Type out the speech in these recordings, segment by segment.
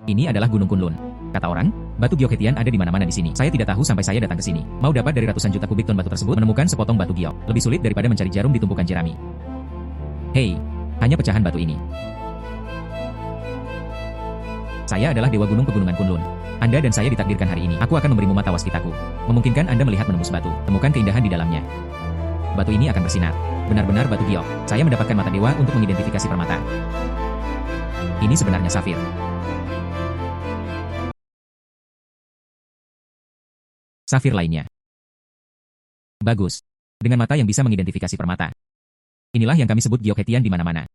Ini adalah Gunung Kunlun. Kata orang, batu giok Hetian ada di mana-mana di sini. Saya tidak tahu sampai saya datang ke sini. Mau dapat dari ratusan juta kubik ton batu tersebut, menemukan sepotong batu giok. Lebih sulit daripada mencari jarum di tumpukan jerami. Hei, hanya pecahan batu ini. Saya adalah Dewa Gunung Pegunungan Kunlun. Anda dan saya ditakdirkan hari ini. Aku akan memberimu mata waskitaku. Memungkinkan Anda melihat menembus batu. Temukan keindahan di dalamnya. Batu ini akan bersinar. Benar-benar batu giok. Saya mendapatkan mata dewa untuk mengidentifikasi permata. Ini sebenarnya safir. Safir lainnya. Bagus. Dengan mata yang bisa mengidentifikasi permata. Inilah yang kami sebut giok Hetian di mana-mana.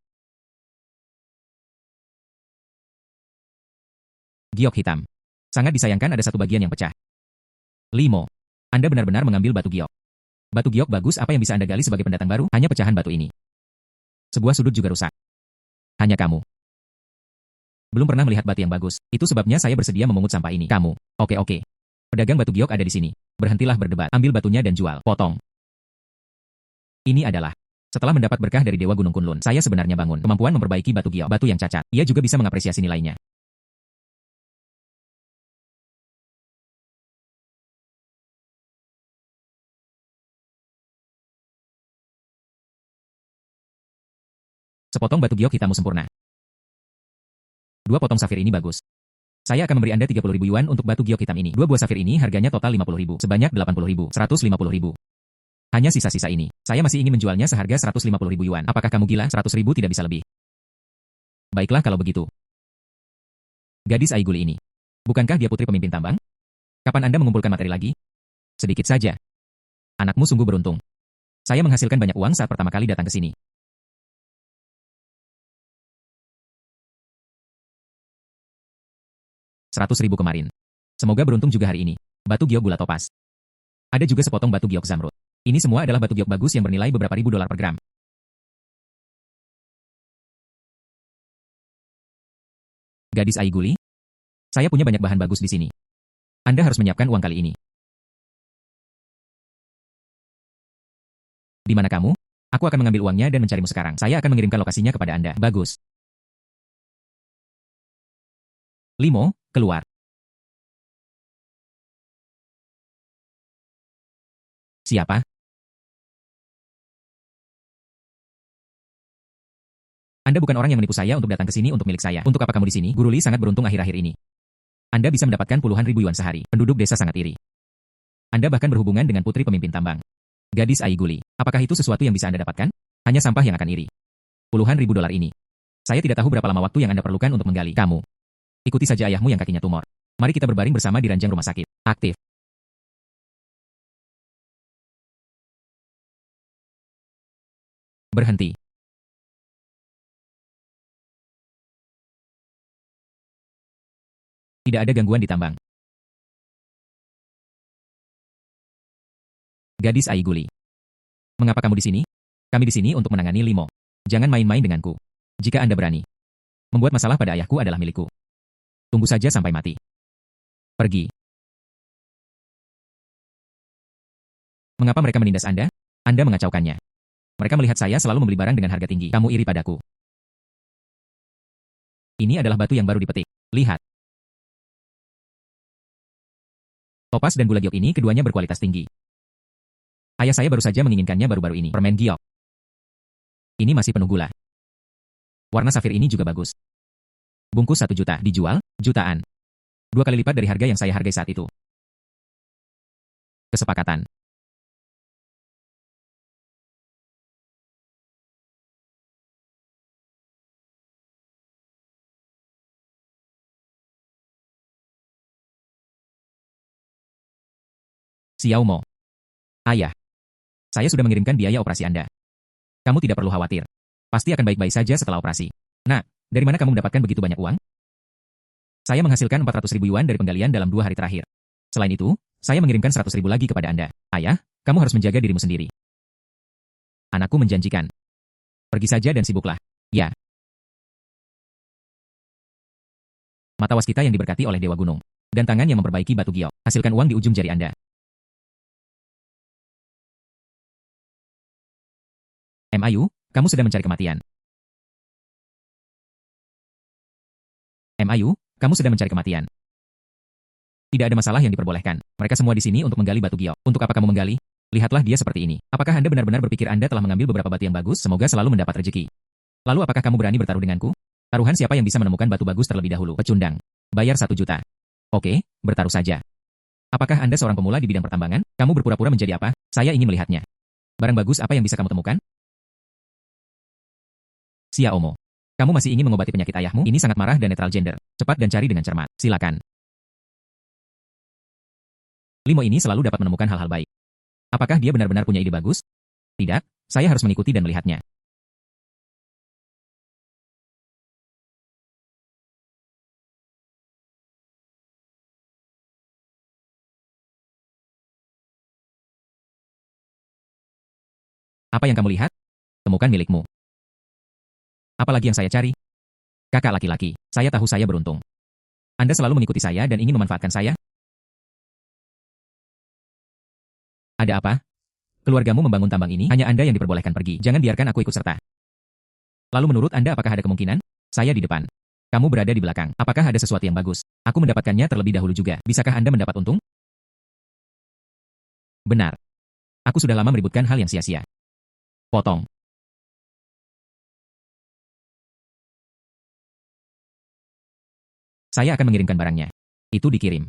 Giok hitam. Sangat disayangkan ada satu bagian yang pecah. Limo. Anda benar-benar mengambil batu giok. Batu giok bagus, apa yang bisa Anda gali sebagai pendatang baru? Hanya pecahan batu ini. Sebuah sudut juga rusak. Hanya kamu. Belum pernah melihat batu yang bagus. Itu sebabnya saya bersedia memungut sampah ini. Kamu. Oke. Pedagang batu giok ada di sini. Berhentilah berdebat. Ambil batunya dan jual. Potong. Ini adalah. Setelah mendapat berkah dari Dewa Gunung Kunlun, saya sebenarnya bangun. Kemampuan memperbaiki batu giok. Batu yang cacat. Ia juga bisa mengapresiasi nilainya. Sepotong batu giok hitammu sempurna. 2 potong safir ini bagus. Saya akan memberi Anda 30.000 yuan untuk batu giok hitam ini. 2 buah safir ini harganya total 50.000, sebanyak 80.000, 150.000. Hanya sisa-sisa ini. Saya masih ingin menjualnya seharga 150.000 yuan. Apakah kamu gila? 100.000 tidak bisa lebih. Baiklah kalau begitu. Gadis Aiguli ini. Bukankah dia putri pemimpin tambang? Kapan Anda mengumpulkan materi lagi? Sedikit saja. Anakmu sungguh beruntung. Saya menghasilkan banyak uang saat pertama kali datang ke sini. 100.000 kemarin. Semoga beruntung juga hari ini. Batu giok gula topas. Ada juga sepotong batu giok zamrud. Ini semua adalah batu giok bagus yang bernilai beberapa ribu dolar per gram. Gadis Aiguli? Saya punya banyak bahan bagus di sini. Anda harus menyiapkan uang kali ini. Di mana kamu? Aku akan mengambil uangnya dan mencarimu sekarang. Saya akan mengirimkan lokasinya kepada Anda. Bagus. Limo, keluar. Siapa? Anda bukan orang yang menipu saya untuk datang ke sini untuk milik saya. Untuk apa kamu di sini? Guru Li sangat beruntung akhir-akhir ini. Anda bisa mendapatkan puluhan ribu yuan sehari. Penduduk desa sangat iri. Anda bahkan berhubungan dengan putri pemimpin tambang. Gadis Aiguli. Apakah itu sesuatu yang bisa Anda dapatkan? Hanya sampah yang akan iri. Puluhan ribu dolar ini. Saya tidak tahu berapa lama waktu yang Anda perlukan untuk menggali. Kamu. Ikuti saja ayahmu yang kakinya tumor. Mari kita berbaring bersama di ranjang rumah sakit. Aktif. Berhenti. Tidak ada gangguan di tambang. Gadis Aiguli. Mengapa kamu di sini? Kami di sini untuk menangani Limo. Jangan main-main denganku. Jika Anda berani. Membuat masalah pada ayahku adalah milikku. Tunggu saja sampai mati. Pergi. Mengapa mereka menindas Anda? Anda mengacaukannya. Mereka melihat saya selalu membeli barang dengan harga tinggi. Kamu iri padaku. Ini adalah batu yang baru dipetik. Lihat. Topas dan gula giok ini keduanya berkualitas tinggi. Ayah saya baru saja menginginkannya baru-baru ini. Permen giok. Ini masih penuh gula. Warna safir ini juga bagus. Bungkus 1 juta. Dijual? Jutaan. 2 kali lipat dari harga yang saya hargai saat itu. Kesepakatan. Xiao Mo. Ayah. Saya sudah mengirimkan biaya operasi Anda. Kamu tidak perlu khawatir. Pasti akan baik-baik saja setelah operasi. Nah, dari mana kamu mendapatkan begitu banyak uang? Saya menghasilkan 400.000 yuan dari penggalian dalam 2 hari terakhir. Selain itu, saya mengirimkan 100.000 lagi kepada Anda. Ayah, kamu harus menjaga dirimu sendiri. Anakku menjanjikan. Pergi saja dan sibuklah. Ya. Mata waskita yang diberkati oleh Dewa Gunung. Dan tangan yang memperbaiki batu giok. Hasilkan uang di ujung jari Anda. Ayu, kamu sedang mencari kematian. Ayu, Kamu sedang mencari kematian. Tidak ada masalah yang diperbolehkan. Mereka semua di sini untuk menggali batu giok. Untuk apa kamu menggali? Lihatlah dia seperti ini. Apakah Anda benar-benar berpikir Anda telah mengambil beberapa batu yang bagus? Semoga selalu mendapat rezeki. Lalu apakah kamu berani bertaruh denganku? Taruhan siapa yang bisa menemukan batu bagus terlebih dahulu? Pecundang. Bayar 1 juta. Oke, bertaruh saja. Apakah Anda seorang pemula di bidang pertambangan? Kamu berpura-pura menjadi apa? Saya ingin melihatnya. Barang bagus apa yang bisa kamu temukan? Xiaomo. Kamu masih ingin mengobati penyakit ayahmu? Ini sangat marah dan netral gender. Cepat dan cari dengan cermat. Silakan. Limo ini selalu dapat menemukan hal-hal baik. Apakah dia benar-benar punya ide bagus? Tidak, saya harus mengikuti dan melihatnya. Apa yang kamu lihat? Temukan milikmu. Apalagi yang saya cari? Kakak laki-laki, saya tahu saya beruntung. Anda selalu mengikuti saya dan ingin memanfaatkan saya? Ada apa? Keluargamu membangun tambang ini, hanya Anda yang diperbolehkan pergi. Jangan biarkan aku ikut serta. Lalu menurut Anda apakah ada kemungkinan? Saya di depan. Kamu berada di belakang. Apakah ada sesuatu yang bagus? Aku mendapatkannya terlebih dahulu juga. Bisakah Anda mendapat untung? Benar. Aku sudah lama meributkan hal yang sia-sia. Potong. Saya akan mengirimkan barangnya. Itu dikirim.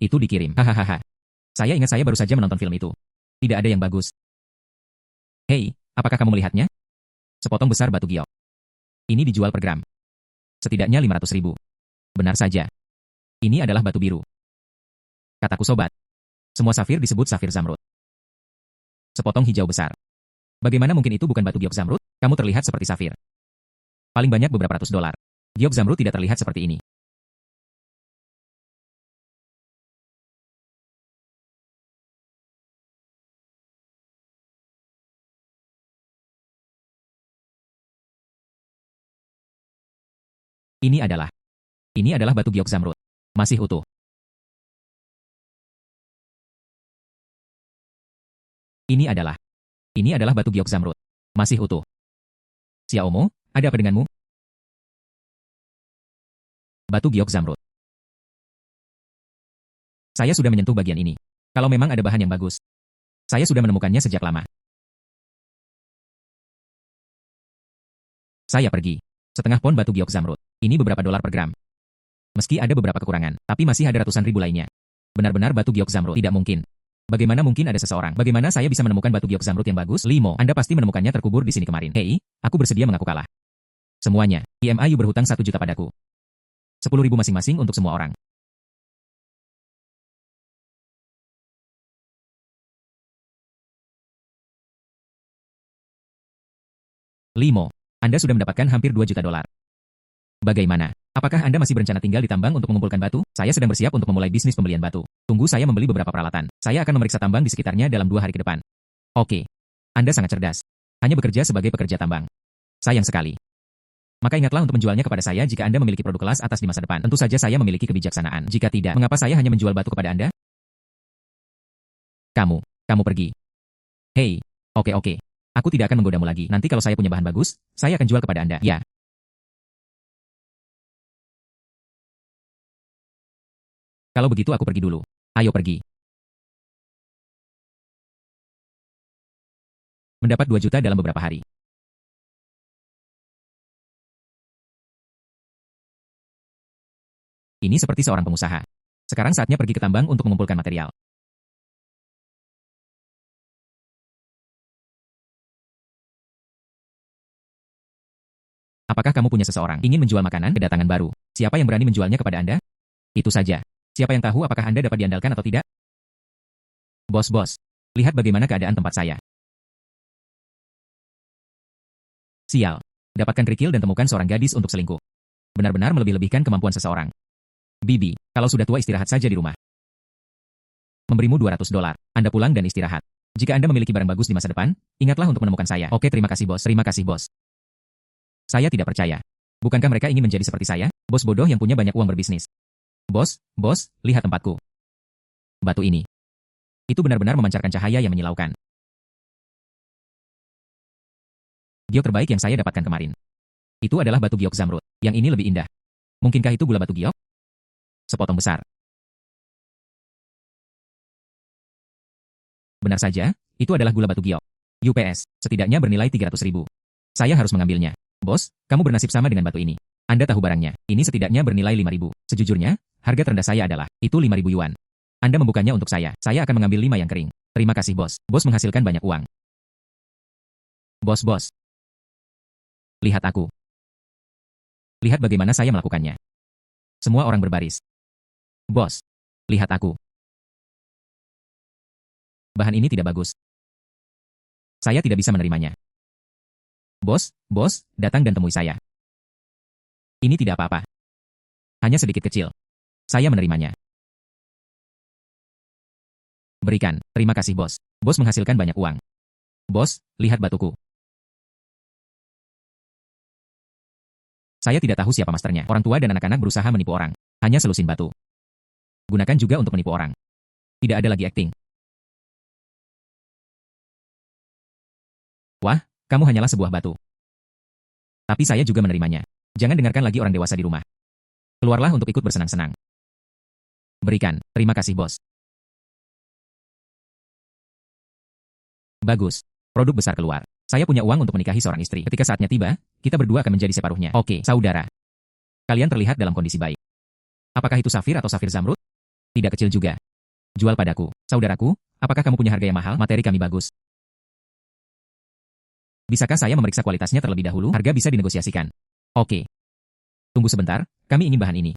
Itu dikirim. Hahaha. Saya ingat saya baru saja menonton film itu. Tidak ada yang bagus. Hei, apakah kamu melihatnya? Sepotong besar batu giok. Ini dijual per gram. Setidaknya 500.000. Benar saja. Ini adalah batu biru. Kataku sobat. Semua safir disebut safir zamrud. Sepotong hijau besar. Bagaimana mungkin itu bukan batu giok zamrud? Kamu terlihat seperti safir. Paling banyak beberapa ratus dolar. Giok zamrud tidak terlihat seperti ini. Ini adalah batu giok zamrud. Masih utuh. Ini adalah batu giok zamrud. Masih utuh. Xiaomo, ada apa denganmu? Batu giok zamrud. Saya sudah menyentuh bagian ini. Kalau memang ada bahan yang bagus. Saya sudah menemukannya sejak lama. Saya pergi. Setengah pon batu giok zamrud. Ini beberapa dolar per gram. Meski ada beberapa kekurangan, tapi masih ada ratusan ribu lainnya. Benar-benar batu giok zamrud. Tidak mungkin. Bagaimana mungkin ada seseorang? Bagaimana saya bisa menemukan batu giok zamrud yang bagus? Limo, Anda pasti menemukannya terkubur di sini kemarin. Hei, aku bersedia mengaku kalah. Semuanya. IMAU berhutang 1 juta padaku. 10.000 masing-masing untuk semua orang. Limo, Anda sudah mendapatkan hampir 2 juta dolar. Bagaimana? Apakah Anda masih berencana tinggal di tambang untuk mengumpulkan batu? Saya sedang bersiap untuk memulai bisnis pembelian batu. Tunggu saya membeli beberapa peralatan. Saya akan memeriksa tambang di sekitarnya dalam 2 hari ke depan. Oke. Anda sangat cerdas. Hanya bekerja sebagai pekerja tambang. Sayang sekali. Maka ingatlah untuk menjualnya kepada saya jika Anda memiliki produk kelas atas di masa depan. Tentu saja saya memiliki kebijaksanaan. Jika tidak, mengapa saya hanya menjual batu kepada Anda? Kamu pergi. Hei, oke. Aku tidak akan menggodamu lagi. Nanti kalau saya punya bahan bagus, saya akan jual kepada Anda. Ya. Kalau begitu aku pergi dulu. Ayo pergi. Mendapat 2 juta dalam beberapa hari. Ini seperti seorang pengusaha. Sekarang saatnya pergi ke tambang untuk mengumpulkan material. Apakah kamu punya seseorang ingin menjual makanan kedatangan baru? Siapa yang berani menjualnya kepada Anda? Itu saja. Siapa yang tahu apakah Anda dapat diandalkan atau tidak? Bos, lihat bagaimana keadaan tempat saya. Sial. Dapatkan kerikil dan temukan seorang gadis untuk selingkuh. Benar-benar melebih-lebihkan kemampuan seseorang. Bibi, kalau sudah tua istirahat saja di rumah. Memberimu 200 dolar. Anda pulang dan istirahat. Jika Anda memiliki barang bagus di masa depan, ingatlah untuk menemukan saya. Oke, terima kasih bos. Terima kasih bos. Saya tidak percaya. Bukankah mereka ingin menjadi seperti saya? Bos bodoh yang punya banyak uang berbisnis. Bos, lihat tempatku. Batu ini. Itu benar-benar memancarkan cahaya yang menyilaukan. Giok terbaik yang saya dapatkan kemarin. Itu adalah batu giok zamrud. Yang ini lebih indah. Mungkinkah itu gula batu giok? Sepotong besar. Benar saja, itu adalah gula batu giok. UPS, setidaknya bernilai 300.000. Saya harus mengambilnya. Bos, kamu bernasib sama dengan batu ini. Anda tahu barangnya, ini setidaknya bernilai 5.000. Sejujurnya, harga terendah saya adalah, itu 5.000 yuan. Anda membukanya untuk saya akan mengambil 5 yang kering. Terima kasih bos. Bos menghasilkan banyak uang. Bos. Lihat aku. Lihat bagaimana saya melakukannya. Semua orang berbaris. Bos, lihat aku. Bahan ini tidak bagus. Saya tidak bisa menerimanya. Bos, datang dan temui saya. Ini tidak apa-apa. Hanya sedikit kecil. Saya menerimanya. Berikan, terima kasih bos. Bos menghasilkan banyak uang. Bos, lihat batuku. Saya tidak tahu siapa masternya. Orang tua dan anak-anak berusaha menipu orang. Hanya selusin batu. Gunakan juga untuk menipu orang. Tidak ada lagi acting. Wah, kamu hanyalah sebuah batu. Tapi saya juga menerimanya. Jangan dengarkan lagi orang dewasa di rumah. Keluarlah untuk ikut bersenang-senang. Berikan, terima kasih bos. Bagus. Produk besar keluar. Saya punya uang untuk menikahi seorang istri. Ketika saatnya tiba, kita berdua akan menjadi separuhnya. Oke, saudara. Kalian terlihat dalam kondisi baik. Apakah itu safir atau safir zamrud? Tidak kecil juga. Jual padaku. Saudaraku, apakah kamu punya harga yang mahal? Materi kami bagus. Bisakah saya memeriksa kualitasnya terlebih dahulu? Harga bisa dinegosiasikan. Oke. Tunggu sebentar, kami ingin bahan ini.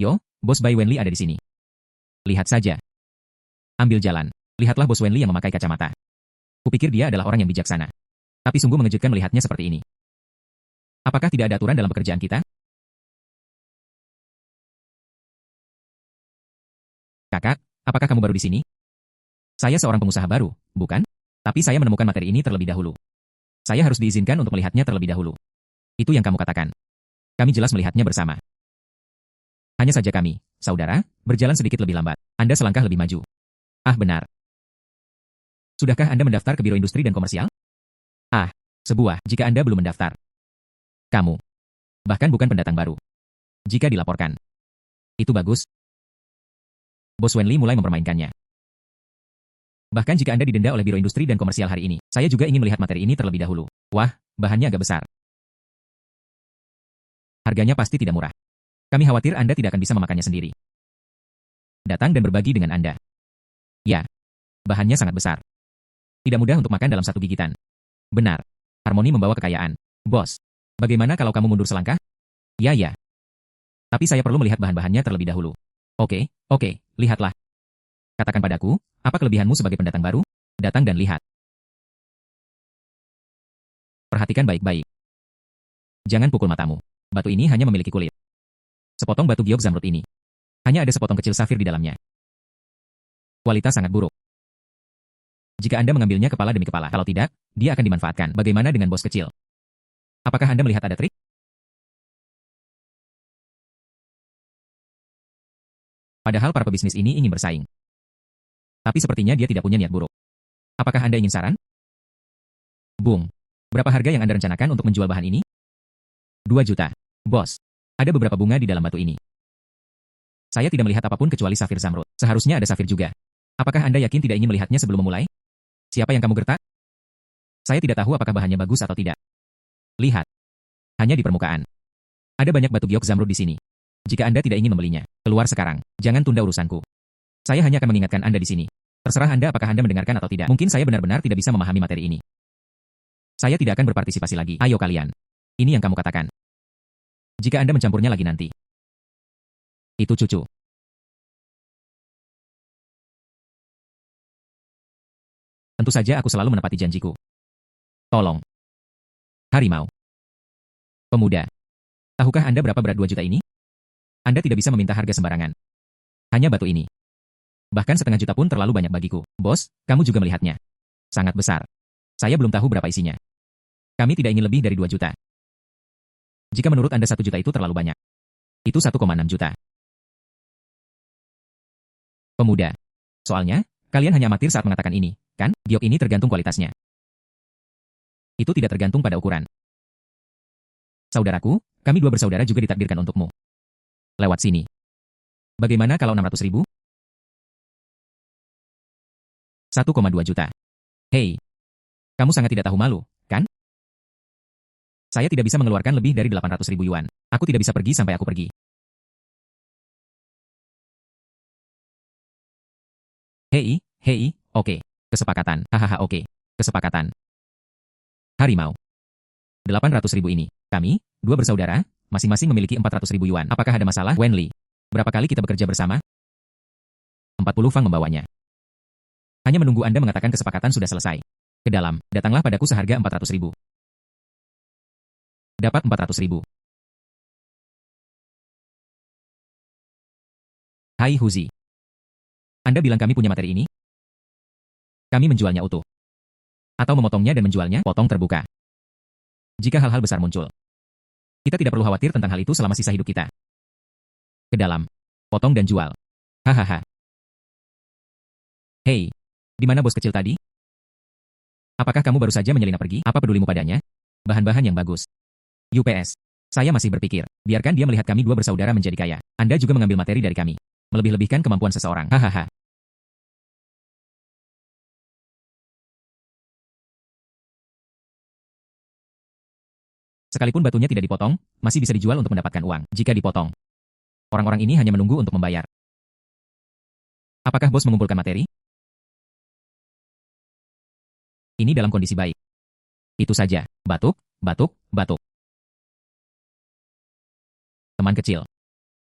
Yo, bos Bai Wenli ada di sini. Lihat saja. Ambil jalan. Lihatlah bos Wenli yang memakai kacamata. Kupikir dia adalah orang yang bijaksana. Tapi sungguh mengejutkan melihatnya seperti ini. Apakah tidak ada aturan dalam pekerjaan kita? Kakak, apakah kamu baru di sini? Saya seorang pengusaha baru, bukan? Tapi saya menemukan materi ini terlebih dahulu. Saya harus diizinkan untuk melihatnya terlebih dahulu. Itu yang kamu katakan. Kami jelas melihatnya bersama. Hanya saja kami, saudara, berjalan sedikit lebih lambat. Anda selangkah lebih maju. Ah, benar. Sudahkah Anda mendaftar ke Biro Industri dan Komersial? Ah, sebuah, jika Anda belum mendaftar. Kamu. Bahkan bukan pendatang baru. Jika dilaporkan. Itu bagus. Bos Wenli mulai mempermainkannya. Bahkan jika Anda didenda oleh Biro Industri dan Komersial hari ini, saya juga ingin melihat materi ini terlebih dahulu. Wah, bahannya agak besar. Harganya pasti tidak murah. Kami khawatir Anda tidak akan bisa memakannya sendiri. Datang dan berbagi dengan Anda. Ya, bahannya sangat besar. Tidak mudah untuk makan dalam satu gigitan. Benar. Harmoni membawa kekayaan. Bos, bagaimana kalau kamu mundur selangkah? Ya. Tapi saya perlu melihat bahan-bahannya terlebih dahulu. Oke, lihatlah. Katakan padaku, apa kelebihanmu sebagai pendatang baru? Datang dan lihat. Perhatikan baik-baik. Jangan pukul matamu. Batu ini hanya memiliki kulit. Sepotong batu giok zamrud ini. Hanya ada sepotong kecil safir di dalamnya. Kualitas sangat buruk. Jika Anda mengambilnya kepala demi kepala, kalau tidak, dia akan dimanfaatkan. Bagaimana dengan bos kecil? Apakah Anda melihat ada trik? Padahal para pebisnis ini ingin bersaing. Tapi sepertinya dia tidak punya niat buruk. Apakah Anda ingin saran? Bung. Berapa harga yang Anda rencanakan untuk menjual bahan ini? 2 juta. Bos. Ada beberapa bunga di dalam batu ini. Saya tidak melihat apapun kecuali safir zamrud. Seharusnya ada safir juga. Apakah Anda yakin tidak ingin melihatnya sebelum memulai? Siapa yang kamu gertak? Saya tidak tahu apakah bahannya bagus atau tidak. Lihat. Hanya di permukaan. Ada banyak batu giok zamrud di sini. Jika Anda tidak ingin membelinya, keluar sekarang. Jangan tunda urusanku. Saya hanya akan mengingatkan Anda di sini. Terserah Anda apakah Anda mendengarkan atau tidak. Mungkin saya benar-benar tidak bisa memahami materi ini. Saya tidak akan berpartisipasi lagi. Ayo kalian. Ini yang kamu katakan. Jika Anda mencampurnya lagi nanti. Itu cucu. Tentu saja aku selalu menepati janjiku. Tolong. Harimau. Pemuda. Tahukah Anda berapa berat 2 juta ini? Anda tidak bisa meminta harga sembarangan. Hanya batu ini. Bahkan setengah juta pun terlalu banyak bagiku. Bos, kamu juga melihatnya. Sangat besar. Saya belum tahu berapa isinya. Kami tidak ingin lebih dari 2 juta. Jika menurut Anda 1 juta itu terlalu banyak. Itu 1,6 juta. Pemuda. Soalnya, kalian hanya amatir saat mengatakan ini, kan? Giok ini tergantung kualitasnya. Itu tidak tergantung pada ukuran. Saudaraku, kami dua bersaudara juga ditakdirkan untukmu. Lewat sini. Bagaimana kalau 600.000? 1,2 juta. Hei, kamu sangat tidak tahu malu, kan? Saya tidak bisa mengeluarkan lebih dari 800.000 yuan. Aku tidak bisa pergi sampai aku pergi. Hei, hei, oke. Kesepakatan. Hahaha, oke. Kesepakatan. Harimau. 800.000 ini. Kami, dua bersaudara, masing-masing memiliki 400.000 yuan. Apakah ada masalah, Wenli? Berapa kali kita bekerja bersama? 40 Fang membawanya. Hanya menunggu Anda mengatakan kesepakatan sudah selesai. Ke dalam, datanglah padaku seharga 400.000. Dapat 400.000. Hai Huzi. Anda bilang kami punya materi ini? Kami menjualnya utuh. Atau memotongnya dan menjualnya potong terbuka. Jika hal-hal besar muncul, kita tidak perlu khawatir tentang hal itu selama sisa hidup kita. Ke dalam, potong dan jual. Hahaha. Hei, di mana bos kecil tadi? Apakah kamu baru saja menyelinap pergi? Apa pedulimu padanya? Bahan-bahan yang bagus. UPS. Saya masih berpikir, biarkan dia melihat kami dua bersaudara menjadi kaya. Anda juga mengambil materi dari kami. Melebih-lebihkan kemampuan seseorang. Hahaha. Sekalipun batunya tidak dipotong, masih bisa dijual untuk mendapatkan uang. Jika dipotong, orang-orang ini hanya menunggu untuk membayar. Apakah bos mengumpulkan materi? Ini dalam kondisi baik. Itu saja. Batuk, batuk, batuk. Teman kecil.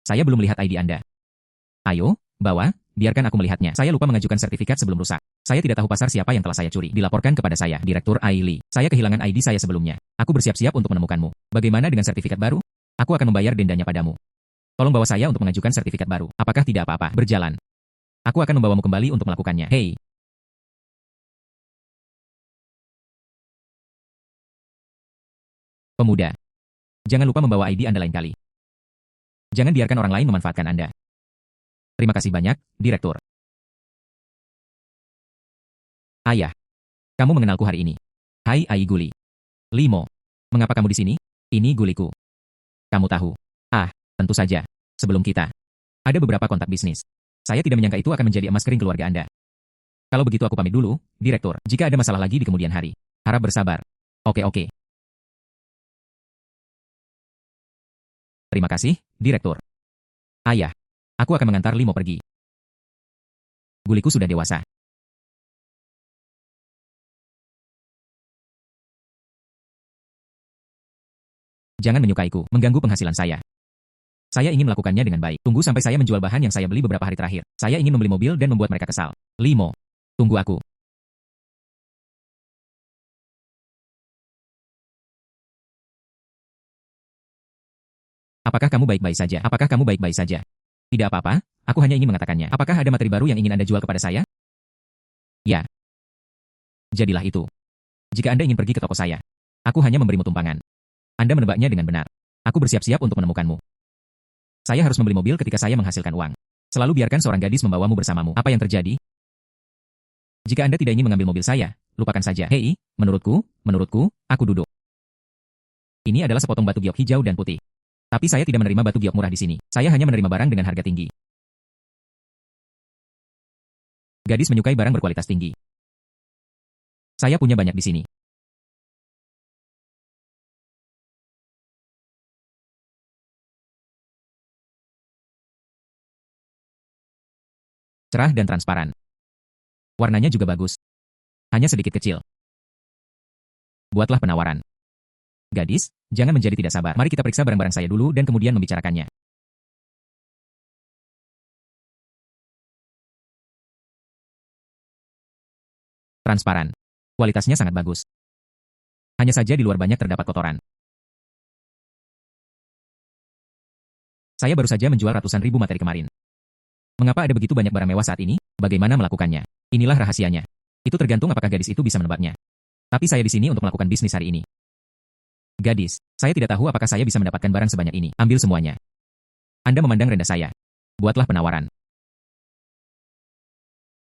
Saya belum lihat ID Anda. Ayo, bawa, biarkan aku melihatnya. Saya lupa mengajukan sertifikat sebelum rusak. Saya tidak tahu pasar siapa yang telah saya curi. Dilaporkan kepada saya, Direktur Aili. Saya kehilangan ID saya sebelumnya. Aku bersiap-siap untuk menemukanmu. Bagaimana dengan sertifikat baru? Aku akan membayar dendanya padamu. Tolong bawa saya untuk mengajukan sertifikat baru. Apakah tidak apa-apa? Berjalan. Aku akan membawamu kembali untuk melakukannya. Hei. Pemuda. Jangan lupa membawa ID Anda lain kali. Jangan biarkan orang lain memanfaatkan Anda. Terima kasih banyak, Direktur. Ayah. Kamu mengenalku hari ini. Hai Ai Guli. Limo. Mengapa kamu di sini? Ini guliku. Kamu tahu. Ah, tentu saja. Sebelum kita. Ada beberapa kontak bisnis. Saya tidak menyangka itu akan menjadi emas kering keluarga Anda. Kalau begitu aku pamit dulu, Direktur. Jika ada masalah lagi di kemudian hari. Harap bersabar. Oke. Terima kasih, Direktur. Ayah. Aku akan mengantar Limo pergi. Guliku sudah dewasa. Jangan menyukaiku, mengganggu penghasilan saya. Saya ingin melakukannya dengan baik. Tunggu sampai saya menjual bahan yang saya beli beberapa hari terakhir. Saya ingin membeli mobil dan membuat mereka kesal. Limo. Tunggu aku. Apakah kamu baik-baik saja? Apakah kamu baik-baik saja? Tidak apa-apa, aku hanya ingin mengatakannya. Apakah ada materi baru yang ingin Anda jual kepada saya? Ya. Jadilah itu. Jika Anda ingin pergi ke toko saya, aku hanya memberimu tumpangan. Anda menebaknya dengan benar. Aku bersiap-siap untuk menemukanmu. Saya harus membeli mobil ketika saya menghasilkan uang. Selalu biarkan seorang gadis membawamu bersamamu. Apa yang terjadi? Jika Anda tidak ingin mengambil mobil saya, lupakan saja. Hei, menurutku, aku duduk. Ini adalah sepotong batu giok hijau dan putih. Tapi saya tidak menerima batu giok murah di sini. Saya hanya menerima barang dengan harga tinggi. Gadis menyukai barang berkualitas tinggi. Saya punya banyak di sini. Cerah dan transparan. Warnanya juga bagus. Hanya sedikit kecil. Buatlah penawaran. Gadis, jangan menjadi tidak sabar. Mari kita periksa barang-barang saya dulu dan kemudian membicarakannya. Transparan. Kualitasnya sangat bagus. Hanya saja di luar banyak terdapat kotoran. Saya baru saja menjual ratusan ribu materi kemarin. Mengapa ada begitu banyak barang mewah saat ini? Bagaimana melakukannya? Inilah rahasianya. Itu tergantung apakah gadis itu bisa menebaknya. Tapi saya di sini untuk melakukan bisnis hari ini. Gadis, saya tidak tahu apakah saya bisa mendapatkan barang sebanyak ini. Ambil semuanya. Anda memandang rendah saya. Buatlah penawaran.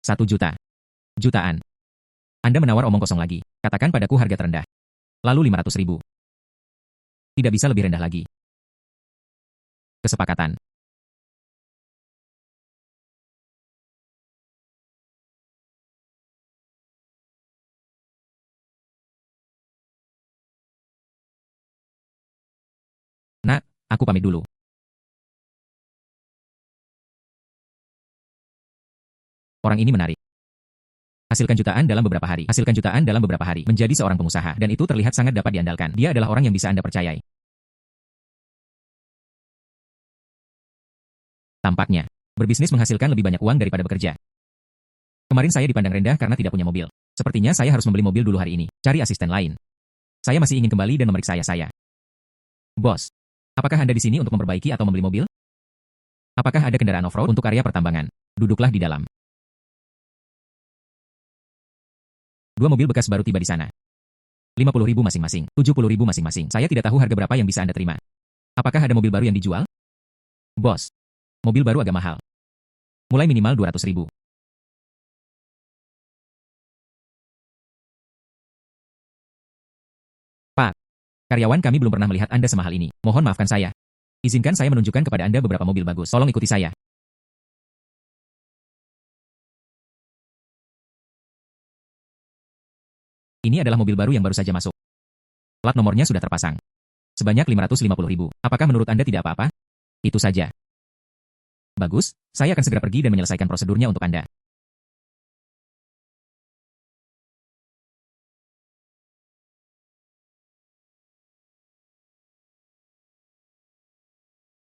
1 juta. Jutaan. Anda menawar omong kosong lagi. Katakan padaku harga terendah. Lalu 500.000. Tidak bisa lebih rendah lagi. Kesepakatan. Aku pamit dulu. Orang ini menarik. Hasilkan jutaan dalam beberapa hari. Hasilkan jutaan dalam beberapa hari. Menjadi seorang pengusaha. Dan itu terlihat sangat dapat diandalkan. Dia adalah orang yang bisa Anda percayai. Tampaknya, berbisnis menghasilkan lebih banyak uang daripada bekerja. Kemarin saya dipandang rendah karena tidak punya mobil. Sepertinya saya harus membeli mobil dulu hari ini. Cari asisten lain. Saya masih ingin kembali dan memeriksa ayah saya. Bos, apakah Anda di sini untuk memperbaiki atau membeli mobil? Apakah ada kendaraan off-road untuk area pertambangan? Duduklah di dalam. 2 mobil bekas baru tiba di sana. 50.000 masing-masing, 70.000 masing-masing. Saya tidak tahu harga berapa yang bisa Anda terima. Apakah ada mobil baru yang dijual? Bos, mobil baru agak mahal. Mulai minimal 200.000. Pak, karyawan kami belum pernah melihat Anda semahal ini. Mohon maafkan saya. Izinkan saya menunjukkan kepada Anda beberapa mobil bagus. Tolong ikuti saya. Ini adalah mobil baru yang baru saja masuk. Plat nomornya sudah terpasang. Sebanyak 550.000. Apakah menurut Anda tidak apa-apa? Itu saja. Bagus, saya akan segera pergi dan menyelesaikan prosedurnya untuk Anda.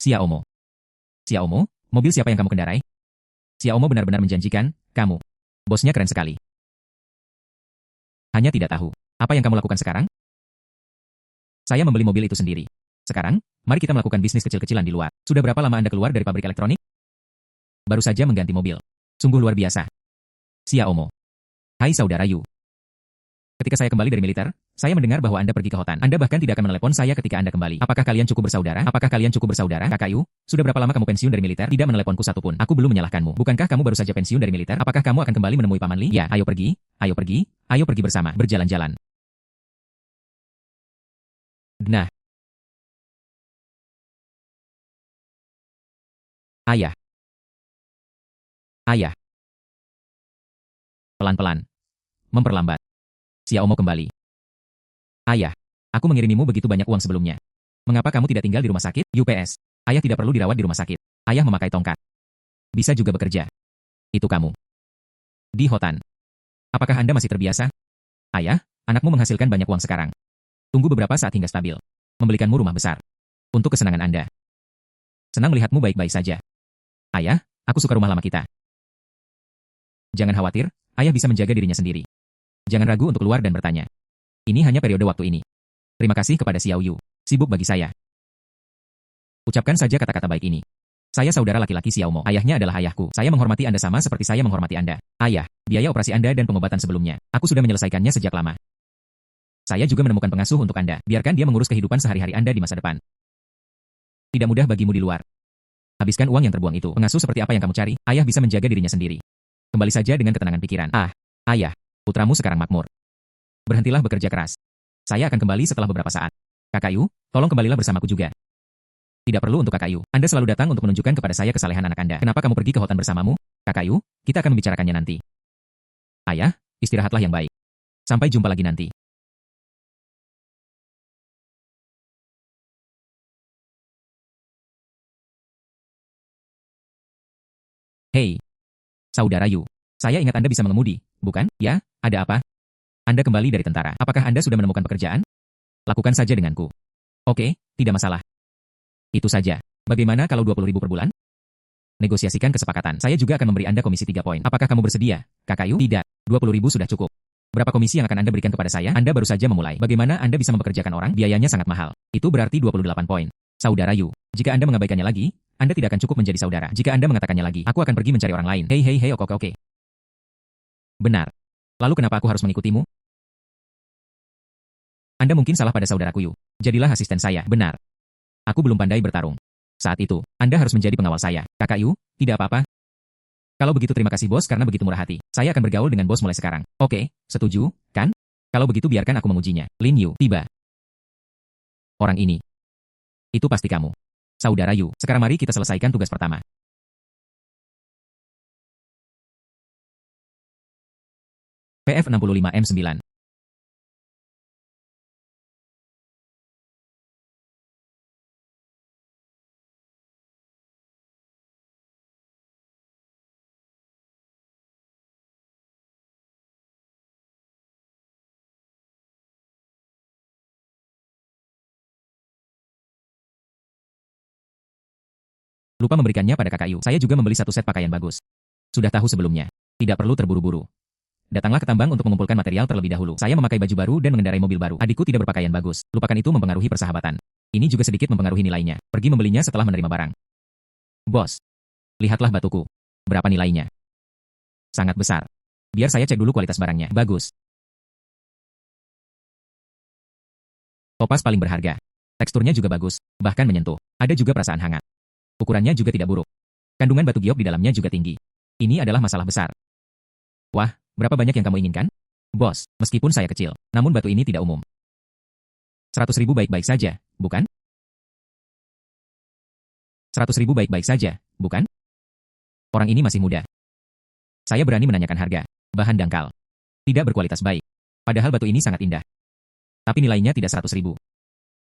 Xiaomo. Xiaomo, mobil siapa yang kamu kendarai? Xiaomo benar-benar menjanjikan, kamu. Bosnya keren sekali. Hanya tidak tahu. Apa yang kamu lakukan sekarang? Saya membeli mobil itu sendiri. Sekarang, mari kita melakukan bisnis kecil-kecilan di luar. Sudah berapa lama Anda keluar dari pabrik elektronik? Baru saja mengganti mobil. Sungguh luar biasa. Xiaomo. Hai saudara Yu. Ketika saya kembali dari militer, saya mendengar bahwa Anda pergi ke Hotan. Anda bahkan tidak akan menelepon saya ketika Anda kembali. Apakah kalian cukup bersaudara? Apakah kalian cukup bersaudara? Kakak Yu, sudah berapa lama kamu pensiun dari militer? Tidak meneleponku satupun. Aku belum menyalahkanmu. Bukankah kamu baru saja pensiun dari militer? Apakah kamu akan kembali menemui Paman Li? Ya, ayo pergi. Ayo pergi. Ayo pergi bersama. Berjalan-jalan. Nah, ayah. Ayah. Pelan-pelan. Memperlambat. Xiaomo kembali. Ayah. Aku mengirimimu begitu banyak uang sebelumnya. Mengapa kamu tidak tinggal di rumah sakit? UPS. Ayah tidak perlu dirawat di rumah sakit. Ayah memakai tongkat. Bisa juga bekerja. Itu kamu. Di Hotan. Apakah Anda masih terbiasa? Ayah, anakmu menghasilkan banyak uang sekarang. Tunggu beberapa saat hingga stabil. Membelikanmu rumah besar. Untuk kesenangan Anda. Senang melihatmu baik-baik saja. Ayah, aku suka rumah lama kita. Jangan khawatir, ayah bisa menjaga dirinya sendiri. Jangan ragu untuk keluar dan bertanya. Ini hanya periode waktu ini. Terima kasih kepada Xiao Yu. Sibuk bagi saya. Ucapkan saja kata-kata baik ini. Saya saudara laki-laki Xiaomo. Ayahnya adalah ayahku. Saya menghormati Anda sama seperti saya menghormati Anda. Ayah, biaya operasi Anda dan pengobatan sebelumnya. Aku sudah menyelesaikannya sejak lama. Saya juga menemukan pengasuh untuk Anda. Biarkan dia mengurus kehidupan sehari-hari Anda di masa depan. Tidak mudah bagimu di luar. Habiskan uang yang terbuang itu. Pengasuh seperti apa yang kamu cari? Ayah bisa menjaga dirinya sendiri. Kembali saja dengan ketenangan pikiran. Ayah, putramu sekarang makmur. Berhentilah bekerja keras. Saya akan kembali setelah beberapa saat. Kakak Yu, tolong kembalilah bersamaku juga. Tidak perlu untuk Kakak Yu. Anda selalu datang untuk menunjukkan kepada saya kesalehan anak Anda. Kenapa kamu pergi ke Hotan bersamamu? Kakak Yu, kita akan membicarakannya nanti. Ayah, istirahatlah yang baik. Sampai jumpa lagi nanti. Hei, saudara Yu. Saya ingat Anda bisa mengemudi, bukan? Ya, ada apa? Anda kembali dari tentara. Apakah Anda sudah menemukan pekerjaan? Lakukan saja denganku. Oke, tidak masalah. Itu saja. Bagaimana kalau 20.000 per bulan? Negosiasikan kesepakatan. Saya juga akan memberi Anda komisi 3 poin. Apakah kamu bersedia? Kakak Yu? Tidak. 20.000 sudah cukup. Berapa komisi yang akan Anda berikan kepada saya? Anda baru saja memulai. Bagaimana Anda bisa mempekerjakan orang? Biayanya sangat mahal. Itu berarti 28 poin. Saudara Yu, jika Anda mengabaikannya lagi, Anda tidak akan cukup menjadi saudara. Jika Anda mengatakannya lagi, aku akan pergi mencari orang lain. Hei, oke. Benar. Lalu kenapa aku harus mengikutimu? Anda mungkin salah pada saudaraku Yu. Jadilah asisten saya. Benar. Aku belum pandai bertarung. Saat itu, Anda harus menjadi pengawal saya. Kakak Yu, tidak apa-apa. Kalau begitu terima kasih bos karena begitu murah hati. Saya akan bergaul dengan bos mulai sekarang. Oke, setuju, kan? Kalau begitu biarkan aku mengujinya. Lin Yu, tiba. Orang ini. Itu pasti kamu. Saudara Yu, sekarang mari kita selesaikan tugas pertama. PF65M9. Lupa memberikannya pada kakak Yu. Saya juga membeli satu set pakaian bagus. Sudah tahu sebelumnya. Tidak perlu terburu-buru. Datanglah ke tambang untuk mengumpulkan material terlebih dahulu. Saya memakai baju baru dan mengendarai mobil baru. Adikku tidak berpakaian bagus. Lupakan itu mempengaruhi persahabatan. Ini juga sedikit mempengaruhi nilainya. Pergi membelinya setelah menerima barang. Bos, lihatlah batuku. Berapa nilainya? Sangat besar. Biar saya cek dulu kualitas barangnya. Bagus. Topas paling berharga. Teksturnya juga bagus, bahkan menyentuh. Ada juga perasaan hangat. Ukurannya juga tidak buruk. Kandungan batu giok di dalamnya juga tinggi. Ini adalah masalah besar. Wah, berapa banyak yang kamu inginkan? Bos, meskipun saya kecil, namun batu ini tidak umum. 100.000 baik-baik saja, bukan? 100.000 baik-baik saja, bukan? Orang ini masih muda. Saya berani menanyakan harga. Bahan dangkal. Tidak berkualitas baik. Padahal batu ini sangat indah. Tapi nilainya tidak 100.000.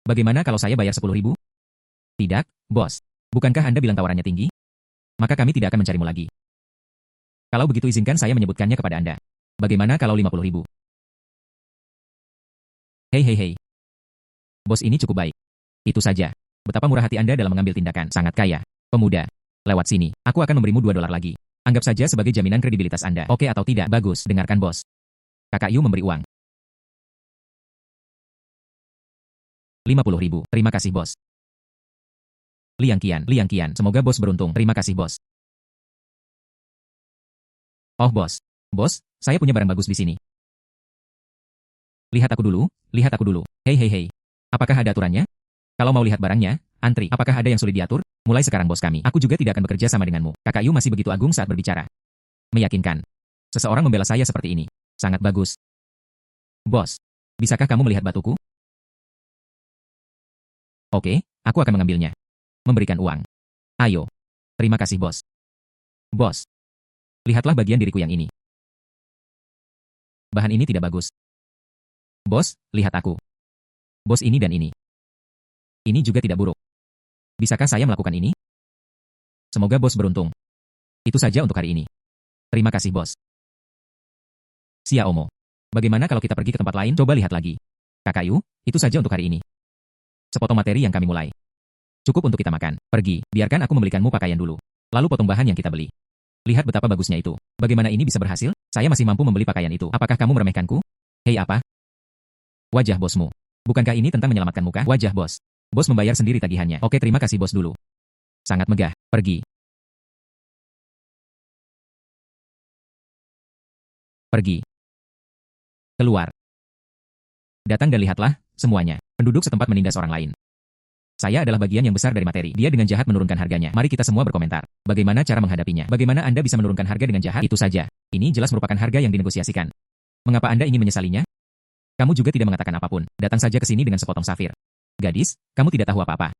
Bagaimana kalau saya bayar 10.000? Tidak, bos. Bukankah Anda bilang tawarannya tinggi? Maka kami tidak akan mencarimu lagi. Kalau begitu izinkan saya menyebutkannya kepada Anda. Bagaimana kalau 50.000? Hei. Bos ini cukup baik. Itu saja. Betapa murah hati Anda dalam mengambil tindakan. Sangat kaya. Pemuda. Lewat sini. Aku akan memberimu $2 lagi. Anggap saja sebagai jaminan kredibilitas Anda. Oke atau tidak? Bagus. Dengarkan bos. Kakak Yu memberi uang. 50.000. Terima kasih bos. Liang Qian. Semoga bos beruntung. Terima kasih bos. Oh bos. Bos, saya punya barang bagus di sini. Lihat aku dulu. Hei. Apakah ada aturannya? Kalau mau lihat barangnya, antri. Apakah ada yang sulit diatur? Mulai sekarang bos kami. Aku juga tidak akan bekerja sama denganmu. Kakak Yu masih begitu agung saat berbicara. Meyakinkan. Seseorang membela saya seperti ini. Sangat bagus. Bos, bisakah kamu melihat batuku? Oke, aku akan mengambilnya. Memberikan uang. Ayo. Terima kasih bos. Bos. Lihatlah bagian diriku yang ini. Bahan ini tidak bagus. Bos, lihat aku. Bos ini dan ini. Ini juga tidak buruk. Bisakah saya melakukan ini? Semoga bos beruntung. Itu saja untuk hari ini. Terima kasih bos. Sia Omo. Bagaimana kalau kita pergi ke tempat lain? Coba lihat lagi. Kakak Yu, itu saja untuk hari ini. Sepotong materi yang kami mulai. Cukup untuk kita makan. Pergi, biarkan aku membelikanmu pakaian dulu. Lalu potong bahan yang kita beli. Lihat betapa bagusnya itu. Bagaimana ini bisa berhasil? Saya masih mampu membeli pakaian itu. Apakah kamu meremehkanku? Hei apa? Wajah bosmu. Bukankah ini tentang menyelamatkan muka? Wajah bos. Bos membayar sendiri tagihannya. Oke terima kasih bos dulu. Sangat megah. Pergi. Pergi. Keluar. Datang dan lihatlah, semuanya. Penduduk setempat menindas orang lain. Saya adalah bagian yang besar dari materi. Dia dengan jahat menurunkan harganya. Mari kita semua berkomentar. Bagaimana cara menghadapinya? Bagaimana Anda bisa menurunkan harga dengan jahat? Itu saja. Ini jelas merupakan harga yang dinegosiasikan. Mengapa Anda ingin menyesalinya? Kamu juga tidak mengatakan apapun. Datang saja ke sini dengan sepotong safir. Gadis, kamu tidak tahu apa-apa.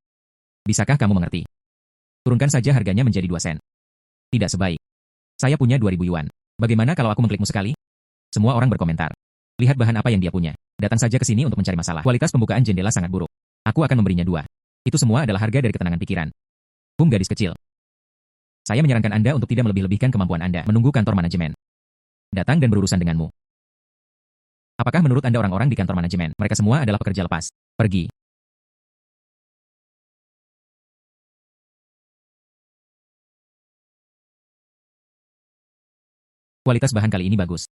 Bisakah kamu mengerti? Turunkan saja harganya menjadi 2 sen. Tidak sebaik. Saya punya 2.000 yuan. Bagaimana kalau aku mengklikmu sekali? Semua orang berkomentar. Lihat bahan apa yang dia punya. Datang saja ke sini untuk mencari masalah. Kualitas pembukaan jendela sangat buruk. Aku akan memberinya 2. Itu semua adalah harga dari ketenangan pikiran. Gadis kecil. Saya menyarankan Anda untuk tidak melebih-lebihkan kemampuan Anda menunggu kantor manajemen. Datang dan berurusan denganmu. Apakah menurut Anda orang-orang di kantor manajemen, mereka semua adalah pekerja lepas? Pergi. Kualitas bahan kali ini bagus.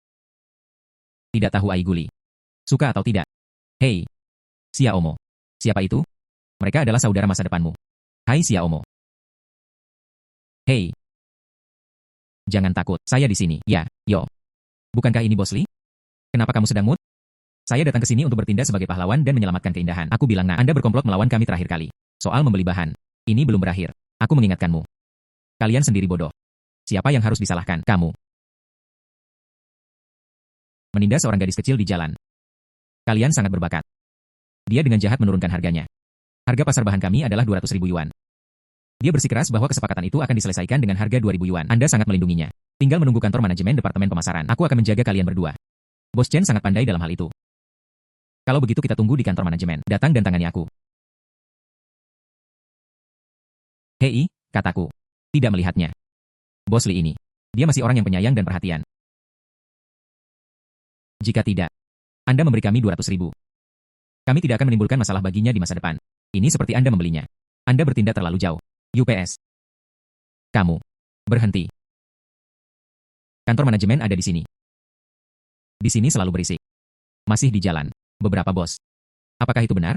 Tidak tahu Aiguli. Suka atau tidak? Hei. Sia Omo. Siapa itu? Mereka adalah saudara masa depanmu. Hai Sia Omo. Hei. Jangan takut, saya di sini. Ya, yo. Bukankah ini Bos Lee? Kenapa kamu sedang mood? Saya datang ke sini untuk bertindak sebagai pahlawan dan menyelamatkan keindahan. Aku bilang nah, Anda berkomplot melawan kami terakhir kali. Soal membeli bahan. Ini belum berakhir. Aku mengingatkanmu. Kalian sendiri bodoh. Siapa yang harus disalahkan? Kamu. Menindas seorang gadis kecil di jalan. Kalian sangat berbakat. Dia dengan jahat menurunkan harganya. Harga pasar bahan kami adalah 200.000 yuan. Dia bersikeras bahwa kesepakatan itu akan diselesaikan dengan harga 2.000 yuan. Anda sangat melindunginya. Tinggal menunggu kantor manajemen departemen pemasaran. Aku akan menjaga kalian berdua. Bos Chen sangat pandai dalam hal itu. Kalau begitu kita tunggu di kantor manajemen. Datang dan tangani aku. Hei, kataku. Tidak melihatnya. Bos Lee ini. Dia masih orang yang penyayang dan perhatian. Jika tidak, Anda memberi kami 200.000. Kami tidak akan menimbulkan masalah baginya di masa depan. Ini seperti Anda membelinya. Anda bertindak terlalu jauh. UPS. Kamu. Berhenti. Kantor manajemen ada di sini. Di sini selalu berisik. Masih di jalan. Beberapa bos. Apakah itu benar?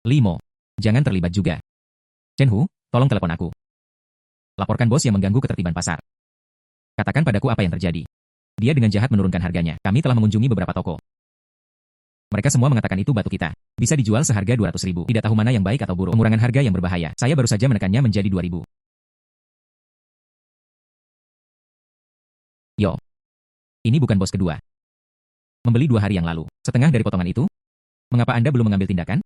Limo. Jangan terlibat juga. Chen-Hu, tolong telepon aku. Laporkan bos yang mengganggu ketertiban pasar. Katakan padaku apa yang terjadi. Dia dengan jahat menurunkan harganya. Kami telah mengunjungi beberapa toko. Mereka semua mengatakan itu batu kita. Bisa dijual seharga 200.000. Tidak tahu mana yang baik atau buruk. Pengurangan harga yang berbahaya. Saya baru saja menekannya menjadi 2.000. Yo. Ini bukan bos kedua. Membeli 2 hari yang lalu. Setengah dari potongan itu? Mengapa Anda belum mengambil tindakan?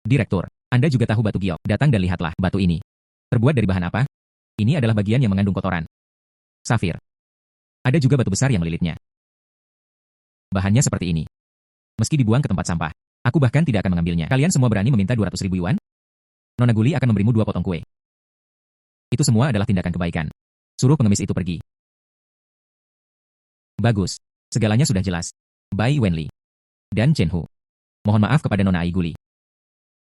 Direktur, Anda juga tahu batu giok. Datang dan lihatlah batu ini. Terbuat dari bahan apa? Ini adalah bagian yang mengandung kotoran. Safir. Ada juga batu besar yang melilitnya. Bahannya seperti ini. Meski dibuang ke tempat sampah, aku bahkan tidak akan mengambilnya. Kalian semua berani meminta 200.000 yuan? Nona Guli akan memberimu 2 potong kue. Itu semua adalah tindakan kebaikan. Suruh pengemis itu pergi. Bagus. Segalanya sudah jelas. Bai Wenli. Dan Chen-Hu. Mohon maaf kepada Nona Ai Guli.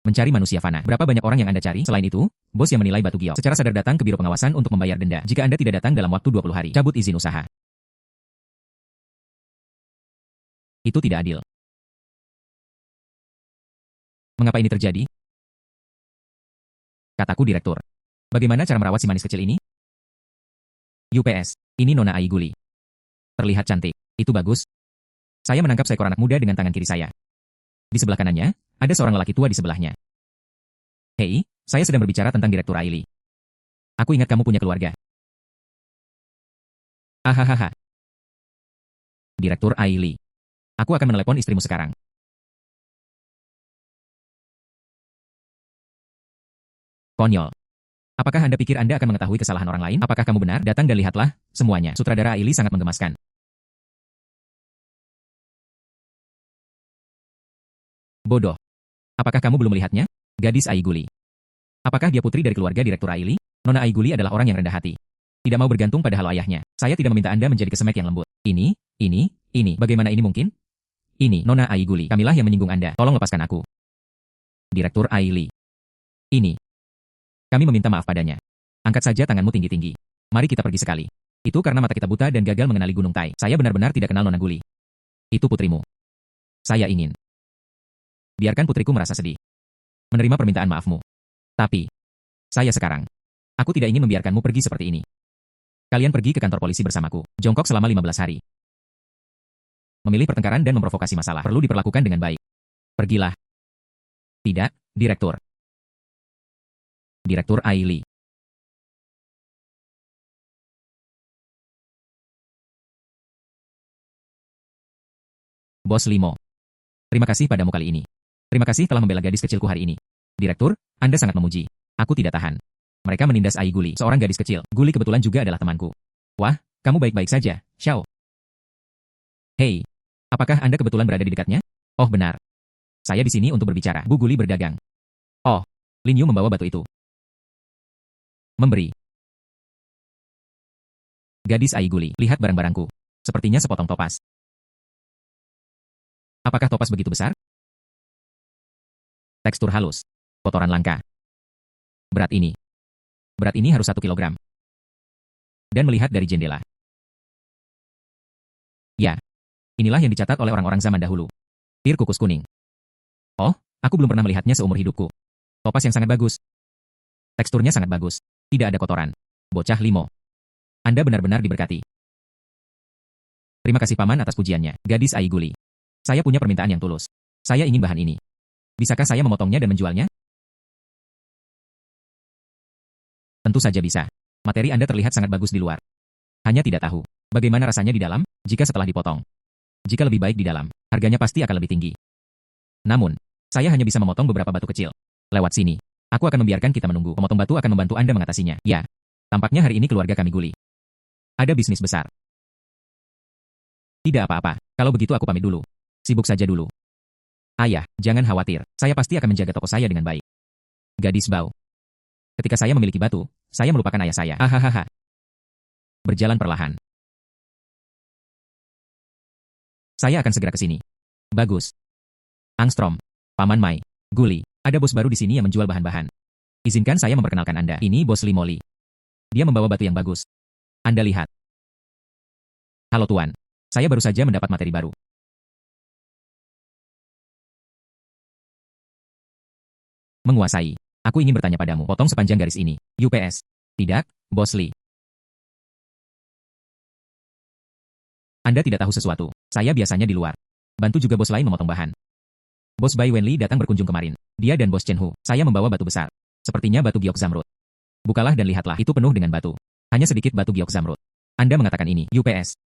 Mencari manusia fana. Berapa banyak orang yang Anda cari? Selain itu, bos yang menilai batu giok secara sadar datang ke biro pengawasan untuk membayar denda. Jika Anda tidak datang dalam waktu 20 hari, cabut izin usaha. Itu tidak adil. Mengapa ini terjadi? Kataku direktur. Bagaimana cara merawat si manis kecil ini? UPS, ini Nona Ai Guli. Terlihat cantik. Itu bagus. Saya menangkap seekor anak muda dengan tangan kiri saya. Di sebelah kanannya, ada seorang lelaki tua di sebelahnya. Hei, saya sedang berbicara tentang Direktur Aili. Aku ingat kamu punya keluarga. Ahahaha. Direktur Aili. Aku akan menelepon istrimu sekarang. Konyol. Apakah Anda pikir Anda akan mengetahui kesalahan orang lain? Apakah kamu benar? Datang dan lihatlah, semuanya. Sutradara Aili sangat menggemaskan. Bodoh. Apakah kamu belum melihatnya? Gadis Ai Guli. Apakah dia putri dari keluarga Direktur Aili? Nona Ai Guli adalah orang yang rendah hati. Tidak mau bergantung pada halau ayahnya. Saya tidak meminta Anda menjadi kesemek yang lembut. Ini. Bagaimana ini mungkin? Ini, Nona Ai Guli. Kamilah yang menyinggung Anda. Tolong lepaskan aku. Direktur Aili. Ini. Kami meminta maaf padanya. Angkat saja tanganmu tinggi-tinggi. Mari kita pergi sekali. Itu karena mata kita buta dan gagal mengenali Gunung Tai. Saya benar-benar tidak kenal Nona Guli. Itu putrimu. Saya ingin. Biarkan putriku merasa sedih. Menerima permintaan maafmu. Tapi, saya sekarang. Aku tidak ingin membiarkanmu pergi seperti ini. Kalian pergi ke kantor polisi bersamaku. Jongkok selama 15 hari. Memilih pertengkaran dan memprovokasi masalah perlu diperlakukan dengan baik. Pergilah. Tidak, Direktur. Direktur Aili. Bos Limo. Terima kasih padamu kali ini. Terima kasih telah membela gadis kecilku hari ini. Direktur, Anda sangat memuji. Aku tidak tahan. Mereka menindas Ai Guli, seorang gadis kecil. Guli kebetulan juga adalah temanku. Wah, kamu baik-baik saja, Xiao. Hei, apakah Anda kebetulan berada di dekatnya? Oh benar. Saya di sini untuk berbicara. Bu Guli berdagang. Oh, Lin Yu membawa batu itu. Memberi. Gadis Ai Guli, lihat barang-barangku. Sepertinya sepotong topas. Apakah topas begitu besar? Tekstur halus. Kotoran langka. Berat ini. Berat ini harus 1 kilogram. Dan melihat dari jendela. Ya. Inilah yang dicatat oleh orang-orang zaman dahulu. Tir kukus kuning. Oh, aku belum pernah melihatnya seumur hidupku. Topas yang sangat bagus. Teksturnya sangat bagus. Tidak ada kotoran. Bocah Limo. Anda benar-benar diberkati. Terima kasih Paman atas pujiannya, gadis Ai Guli. Saya punya permintaan yang tulus. Saya ingin bahan ini. Bisakah saya memotongnya dan menjualnya? Tentu saja bisa. Materi Anda terlihat sangat bagus di luar. Hanya tidak tahu, bagaimana rasanya di dalam, jika setelah dipotong. Jika lebih baik di dalam, harganya pasti akan lebih tinggi. Namun, saya hanya bisa memotong beberapa batu kecil. Lewat sini. Aku akan membiarkan kita menunggu. Pemotong batu akan membantu Anda mengatasinya. Ya. Tampaknya hari ini keluarga kami Guli. Ada bisnis besar. Tidak apa-apa. Kalau begitu aku pamit dulu. Sibuk saja dulu. Ayah, jangan khawatir. Saya pasti akan menjaga toko saya dengan baik. Gadis bau. Ketika saya memiliki batu, saya melupakan ayah saya. Hahaha. Berjalan perlahan. Saya akan segera ke sini. Bagus. Angstrom. Paman Mai. Guli. Ada bos baru di sini yang menjual bahan-bahan. Izinkan saya memperkenalkan Anda. Ini Bos Lee Molly. Dia membawa batu yang bagus. Anda lihat. Halo Tuan. Saya baru saja mendapat materi baru. Menguasai. Aku ingin bertanya padamu. Potong sepanjang garis ini. UPS. Tidak, Bos Lee. Anda tidak tahu sesuatu. Saya biasanya di luar. Bantu juga bos lain memotong bahan. Bos Bai Wenli datang berkunjung kemarin. Dia dan Bos Chen Hu. Saya membawa batu besar. Sepertinya batu giok zamrud. Bukalah dan lihatlah, itu penuh dengan batu. Hanya sedikit batu giok zamrud. Anda mengatakan ini, UPS.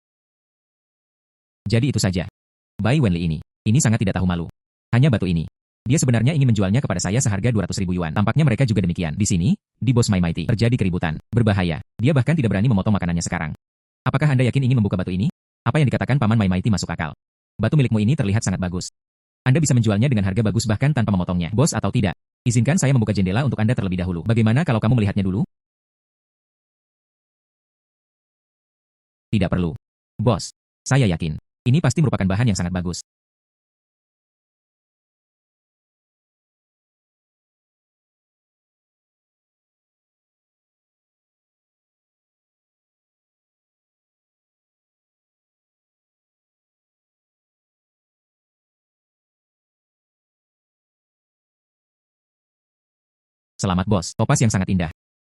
Jadi itu saja. Bai Wenli ini sangat tidak tahu malu. Hanya batu ini. Dia sebenarnya ingin menjualnya kepada saya seharga 200.000 yuan. Tampaknya mereka juga demikian. Di sini, di Bos My Mighty, terjadi keributan. Berbahaya. Dia bahkan tidak berani memotong makanannya sekarang. Apakah Anda yakin ingin membuka batu ini? Apa yang dikatakan Paman My Mighty masuk akal. Batu milikmu ini terlihat sangat bagus. Anda bisa menjualnya dengan harga bagus bahkan tanpa memotongnya. Bos atau tidak? Izinkan saya membuka jendela untuk Anda terlebih dahulu. Bagaimana kalau kamu melihatnya dulu? Tidak perlu. Bos, saya yakin. Ini pasti merupakan bahan yang sangat bagus. Selamat bos, topas yang sangat indah.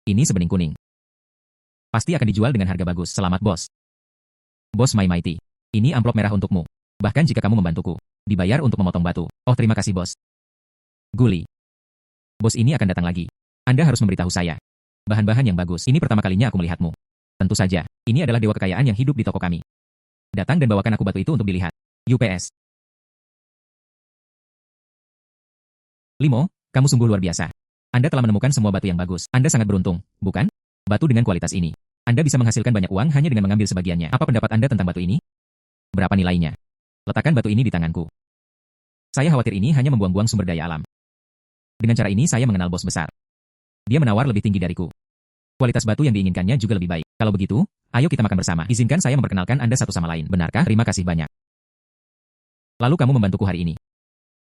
Ini sebening kuning. Pasti akan dijual dengan harga bagus. Selamat bos. Bos My Mighty. Ini amplop merah untukmu. Bahkan jika kamu membantuku. Dibayar untuk memotong batu. Oh terima kasih bos. Guli. Bos ini akan datang lagi. Anda harus memberitahu saya. Bahan-bahan yang bagus. Ini pertama kalinya aku melihatmu. Tentu saja, ini adalah dewa kekayaan yang hidup di toko kami. Datang dan bawakan aku batu itu untuk dilihat. UPS. Limo, kamu sungguh luar biasa. Anda telah menemukan semua batu yang bagus. Anda sangat beruntung, bukan? Batu dengan kualitas ini. Anda bisa menghasilkan banyak uang hanya dengan mengambil sebagiannya. Apa pendapat Anda tentang batu ini? Berapa nilainya? Letakkan batu ini di tanganku. Saya khawatir ini hanya membuang-buang sumber daya alam. Dengan cara ini saya mengenal bos besar. Dia menawar lebih tinggi dariku. Kualitas batu yang diinginkannya juga lebih baik. Kalau begitu, ayo kita makan bersama. Izinkan saya memperkenalkan Anda satu sama lain. Benarkah? Terima kasih banyak. Lalu kamu membantuku hari ini.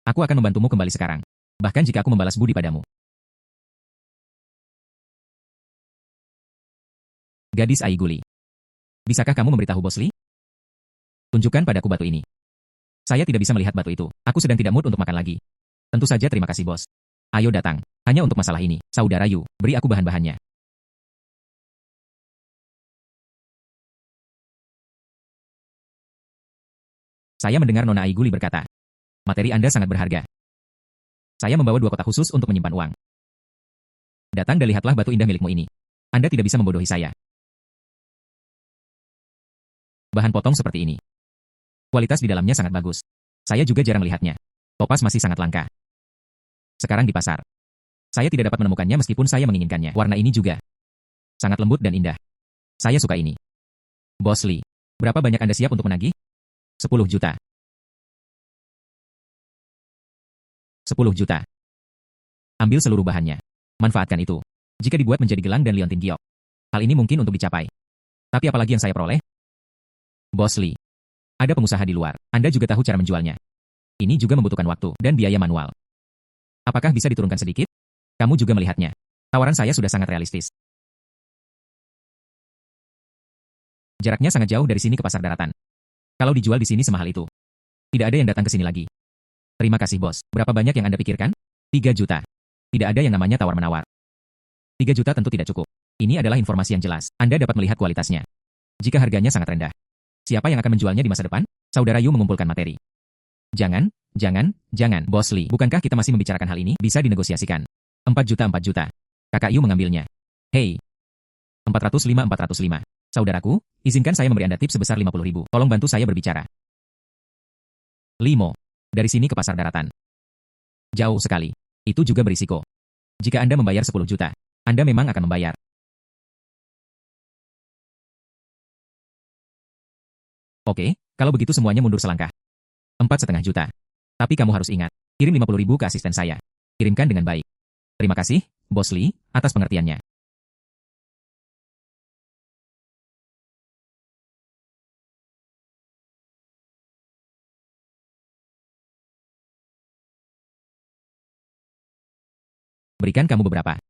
Aku akan membantumu kembali sekarang. Bahkan jika aku membalas budi padamu. Gadis Aiguli. Bisakah kamu memberitahu Bos Lee? Tunjukkan padaku batu ini. Saya tidak bisa melihat batu itu. Aku sedang tidak mood untuk makan lagi. Tentu saja terima kasih bos. Ayo datang. Hanya untuk masalah ini. Saudara Yu, beri aku bahan-bahannya. Saya mendengar Nona Aiguli berkata. Materi Anda sangat berharga. Saya membawa 2 kotak khusus untuk menyimpan uang. Datang dan lihatlah batu indah milikmu ini. Anda tidak bisa membodohi saya. Bahan potong seperti ini. Kualitas di dalamnya sangat bagus. Saya juga jarang melihatnya. Topas masih sangat langka. Sekarang di pasar. Saya tidak dapat menemukannya meskipun saya menginginkannya. Warna ini juga. Sangat lembut dan indah. Saya suka ini. Bos Lee. Berapa banyak Anda siap untuk menagih? 10 juta. 10 juta. Ambil seluruh bahannya. Manfaatkan itu. Jika dibuat menjadi gelang dan liontin giok. Hal ini mungkin untuk dicapai. Tapi apalagi yang saya peroleh? Bos Lee. Ada pengusaha di luar. Anda juga tahu cara menjualnya. Ini juga membutuhkan waktu dan biaya manual. Apakah bisa diturunkan sedikit? Kamu juga melihatnya. Tawaran saya sudah sangat realistis. Jaraknya sangat jauh dari sini ke pasar daratan. Kalau dijual di sini semahal itu. Tidak ada yang datang ke sini lagi. Terima kasih bos. Berapa banyak yang Anda pikirkan? 3 juta. Tidak ada yang namanya tawar-menawar. 3 juta tentu tidak cukup. Ini adalah informasi yang jelas. Anda dapat melihat kualitasnya. Jika harganya sangat rendah. Siapa yang akan menjualnya di masa depan? Saudara Yu mengumpulkan materi. Jangan, jangan, Bos Lee. Bukankah kita masih membicarakan hal ini? Bisa dinegosiasikan. 4 juta, 4 juta. Kakak Yu mengambilnya. Hei. 405, 405. Saudaraku, izinkan saya memberi Anda tips sebesar 50.000. Tolong bantu saya berbicara. Limo. Dari sini ke pasar daratan. Jauh sekali. Itu juga berisiko. Jika Anda membayar 10 juta, Anda memang akan membayar. Oke, kalau begitu semuanya mundur selangkah. 4,5 juta. Tapi kamu harus ingat, kirim 50.000 ke asisten saya. Kirimkan dengan baik. Terima kasih, Bos Lee, atas pengertiannya. Berikan kamu beberapa.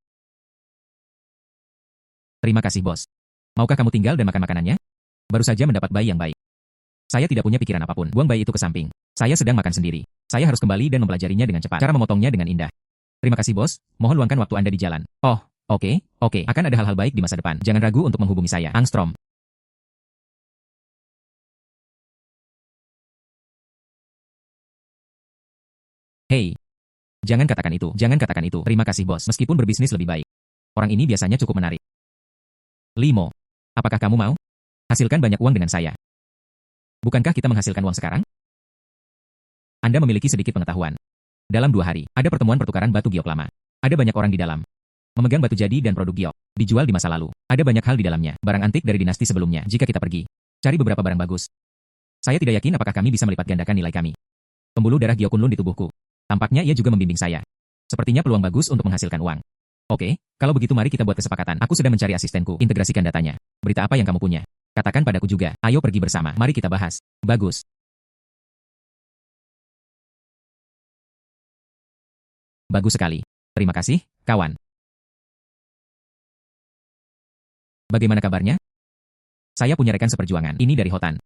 Terima kasih bos. Maukah kamu tinggal dan makan makanannya? Baru saja mendapat bayi yang baik. Saya tidak punya pikiran apapun. Buang bayi itu ke samping. Saya sedang makan sendiri. Saya harus kembali dan mempelajarinya dengan cepat. Cara memotongnya dengan indah. Terima kasih bos, mohon luangkan waktu Anda di jalan. Oh, oke. Akan ada hal-hal baik di masa depan. Jangan ragu untuk menghubungi saya. Angstrom. Hei. Jangan katakan itu. Jangan katakan itu. Terima kasih bos. Meskipun berbisnis lebih baik. Orang ini biasanya cukup menarik. Limo. Apakah kamu mau? Hasilkan banyak uang dengan saya. Bukankah kita menghasilkan uang sekarang? Anda memiliki sedikit pengetahuan. Dalam 2 hari, ada pertemuan pertukaran batu giok lama. Ada banyak orang di dalam. Memegang batu jadi dan produk giok. Dijual di masa lalu. Ada banyak hal di dalamnya. Barang antik dari dinasti sebelumnya. Jika kita pergi, cari beberapa barang bagus. Saya tidak yakin apakah kami bisa melipat gandakan nilai kami. Pembuluh darah Giok Kunlun di tubuhku. Tampaknya ia juga membimbing saya. Sepertinya peluang bagus untuk menghasilkan uang. Oke, kalau begitu mari kita buat kesepakatan. Aku sedang mencari asistenku. Integrasikan datanya. Berita apa yang kamu punya? Katakan padaku juga. Ayo pergi bersama. Mari kita bahas. Bagus. Bagus sekali. Terima kasih, kawan. Bagaimana kabarnya? Saya punya rekan seperjuangan. Ini dari Hotan.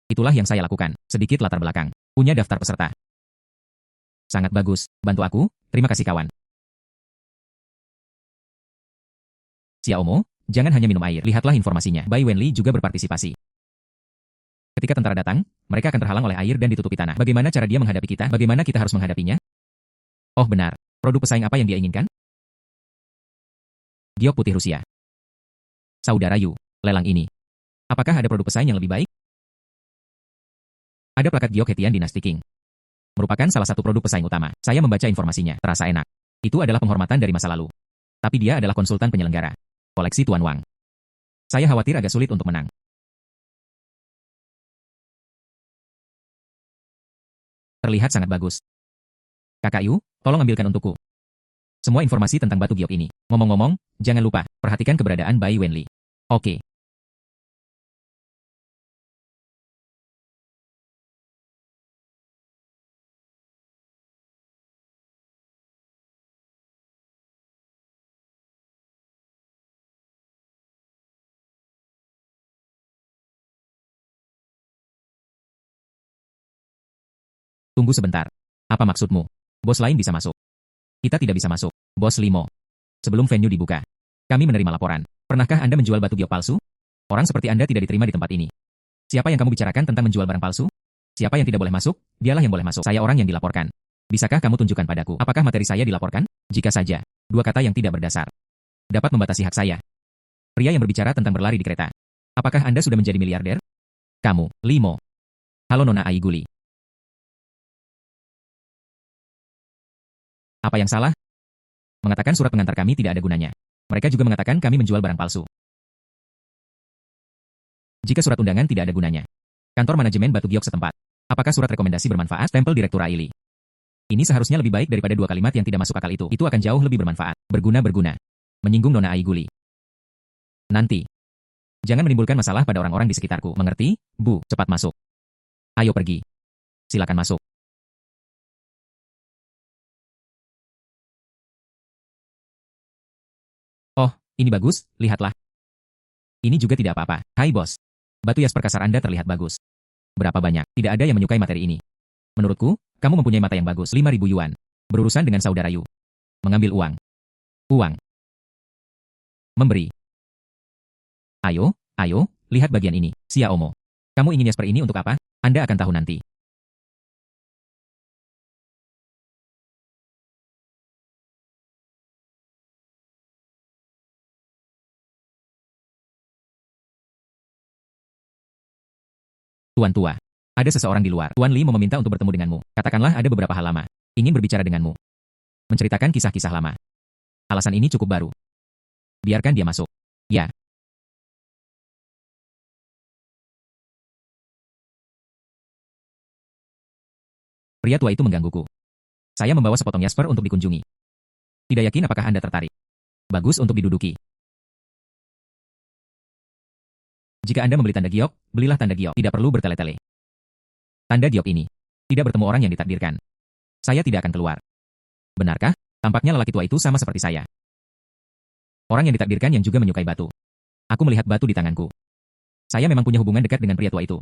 Itulah yang saya lakukan. Sedikit latar belakang. Punya daftar peserta. Sangat bagus. Bantu aku. Terima kasih kawan. Xiaomo, jangan hanya minum air. Lihatlah informasinya. Bai Wenli juga berpartisipasi. Ketika tentara datang, mereka akan terhalang oleh air dan ditutupi tanah. Bagaimana cara dia menghadapi kita? Bagaimana kita harus menghadapinya? Oh benar. Produk pesaing apa yang dia inginkan? Giok putih Rusia. Saudara Yu, lelang ini. Apakah ada produk pesaing yang lebih baik? Ada plakat Giok Hetian Dinasti Qing. Merupakan salah satu produk pesaing utama. Saya membaca informasinya. Terasa enak. Itu adalah penghormatan dari masa lalu. Tapi dia adalah konsultan penyelenggara. Koleksi Tuan Wang. Saya khawatir agak sulit untuk menang. Terlihat sangat bagus. Kakak Yu, tolong ambilkan untukku. Semua informasi tentang batu giok ini. Ngomong-ngomong, jangan lupa, perhatikan keberadaan Bai Wenli. Oke. Tunggu sebentar. Apa maksudmu? Bos lain bisa masuk. Kita tidak bisa masuk. Bos Limo. Sebelum venue dibuka, kami menerima laporan. Pernahkah Anda menjual batu giok palsu? Orang seperti Anda tidak diterima di tempat ini. Siapa yang kamu bicarakan tentang menjual barang palsu? Siapa yang tidak boleh masuk? Dialah yang boleh masuk. Saya orang yang dilaporkan. Bisakah kamu tunjukkan padaku, apakah materi saya dilaporkan? Jika saja, 2 kata yang tidak berdasar dapat membatasi hak saya. Pria yang berbicara tentang berlari di kereta. Apakah Anda sudah menjadi miliarder? Kamu, Limo. Halo Nona Aiguli. Apa yang salah? Mengatakan surat pengantar kami tidak ada gunanya. Mereka juga mengatakan kami menjual barang palsu. Jika surat undangan tidak ada gunanya. Kantor manajemen batu giok setempat. Apakah surat rekomendasi bermanfaat? Stempel Direktur Aili. Ini seharusnya lebih baik daripada 2 kalimat yang tidak masuk akal itu. Itu akan jauh lebih bermanfaat. Berguna. Menyinggung Nona Aiguli. Nanti. Jangan menimbulkan masalah pada orang-orang di sekitarku. Mengerti? Bu, cepat masuk. Ayo pergi. Silakan masuk. Oh, ini bagus, lihatlah. Ini juga tidak apa-apa. Hai bos. Batu Yasper kasar Anda terlihat bagus. Berapa banyak? Tidak ada yang menyukai materi ini. Menurutku, kamu mempunyai mata yang bagus. 5.000 yuan. Berurusan dengan saudara Yu. Mengambil uang. Uang. Memberi. Ayo, lihat bagian ini. Xiaomo. Kamu ingin Yasper ini untuk apa? Anda akan tahu nanti. Tuan tua. Ada seseorang di luar. Tuan Li mau meminta untuk bertemu denganmu. Katakanlah ada beberapa hal lama. Ingin berbicara denganmu. Menceritakan kisah-kisah lama. Alasan ini cukup baru. Biarkan dia masuk. Ya. Pria tua itu menggangguku. Saya membawa sepotong Yasper untuk dikunjungi. Tidak yakin apakah Anda tertarik. Bagus untuk diduduki. Jika Anda membeli tanda giok, belilah tanda giok. Tidak perlu bertele-tele. Tanda giok ini. Tidak bertemu orang yang ditakdirkan. Saya tidak akan keluar. Benarkah? Tampaknya lelaki tua itu sama seperti saya. Orang yang ditakdirkan yang juga menyukai batu. Aku melihat batu di tanganku. Saya memang punya hubungan dekat dengan pria tua itu.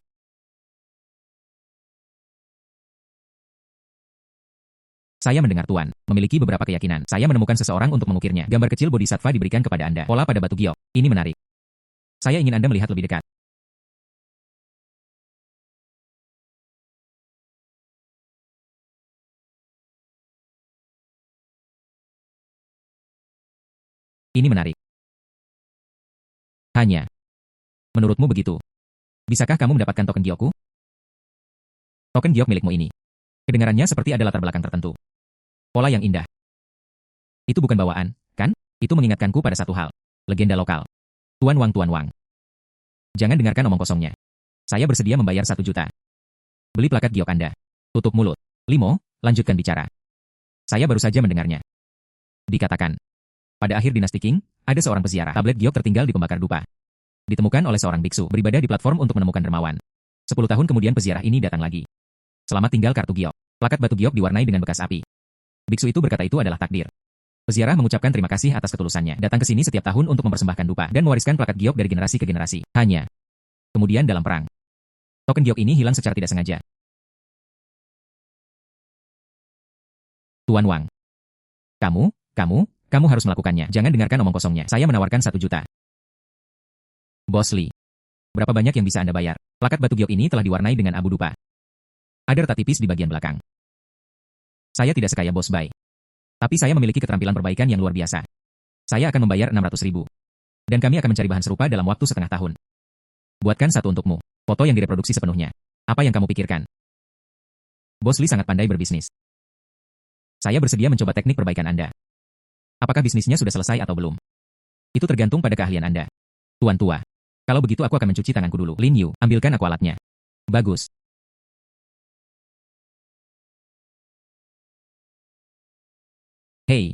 Saya mendengar Tuan, memiliki beberapa keyakinan. Saya menemukan seseorang untuk mengukirnya. Gambar kecil bodhisattva diberikan kepada Anda. Pola pada batu giok. Ini menarik. Saya ingin Anda melihat lebih dekat. Ini menarik. Hanya. Menurutmu begitu? Bisakah kamu mendapatkan token giokku? Token giok milikmu ini. Kedengarannya seperti ada latar belakang tertentu. Pola yang indah. Itu bukan bawaan, kan? Itu mengingatkanku pada satu hal. Legenda lokal. Tuan Wang, Tuan Wang. Jangan dengarkan omong kosongnya. Saya bersedia membayar 1 juta. Beli plakat giok Anda. Tutup mulut. Limo, lanjutkan bicara. Saya baru saja mendengarnya. Dikatakan. Pada akhir dinasti Qing, ada seorang peziarah. Tablet giok tertinggal di pembakar dupa. Ditemukan oleh seorang biksu beribadah di platform untuk menemukan dermawan. 10 tahun kemudian peziarah ini datang lagi. Selamat tinggal kartu giok. Plakat batu giok diwarnai dengan bekas api. Biksu itu berkata itu adalah takdir. Peziarah mengucapkan terima kasih atas ketulusannya. Datang ke sini setiap tahun untuk mempersembahkan dupa dan mewariskan plakat giok dari generasi ke generasi. Hanya. Kemudian dalam perang. Token giok ini hilang secara tidak sengaja. Tuan Wang. Kamu harus melakukannya. Jangan dengarkan omong kosongnya. Saya menawarkan 1 juta. Bos Li. Berapa banyak yang bisa Anda bayar? Plakat batu giok ini telah diwarnai dengan abu dupa. Ada retak tipis di bagian belakang. Saya tidak sekaya Bos Bai. Tapi saya memiliki keterampilan perbaikan yang luar biasa. Saya akan membayar 600.000. Dan kami akan mencari bahan serupa dalam waktu setengah tahun. Buatkan satu untukmu. Foto yang direproduksi sepenuhnya. Apa yang kamu pikirkan? Bos Li sangat pandai berbisnis. Saya bersedia mencoba teknik perbaikan Anda. Apakah bisnisnya sudah selesai atau belum? Itu tergantung pada keahlian Anda. Tuan tua. Kalau begitu aku akan mencuci tanganku dulu. Lin Yu, ambilkan aku alatnya. Bagus. Hei.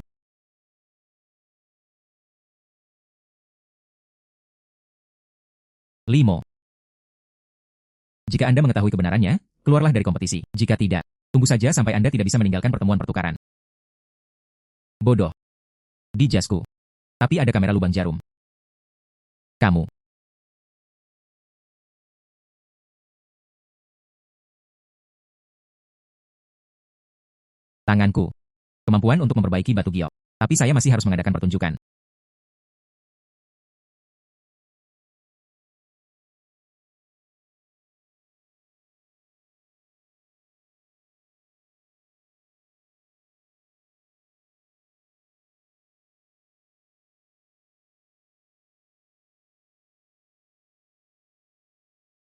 Limo. Jika Anda mengetahui kebenarannya, keluarlah dari kompetisi. Jika tidak, tunggu saja sampai Anda tidak bisa meninggalkan pertemuan pertukaran. Bodoh. Di jasku. Tapi ada kamera lubang jarum. Kamu. Tanganku. Kemampuan untuk memperbaiki batu giok. Tapi saya masih harus mengadakan pertunjukan.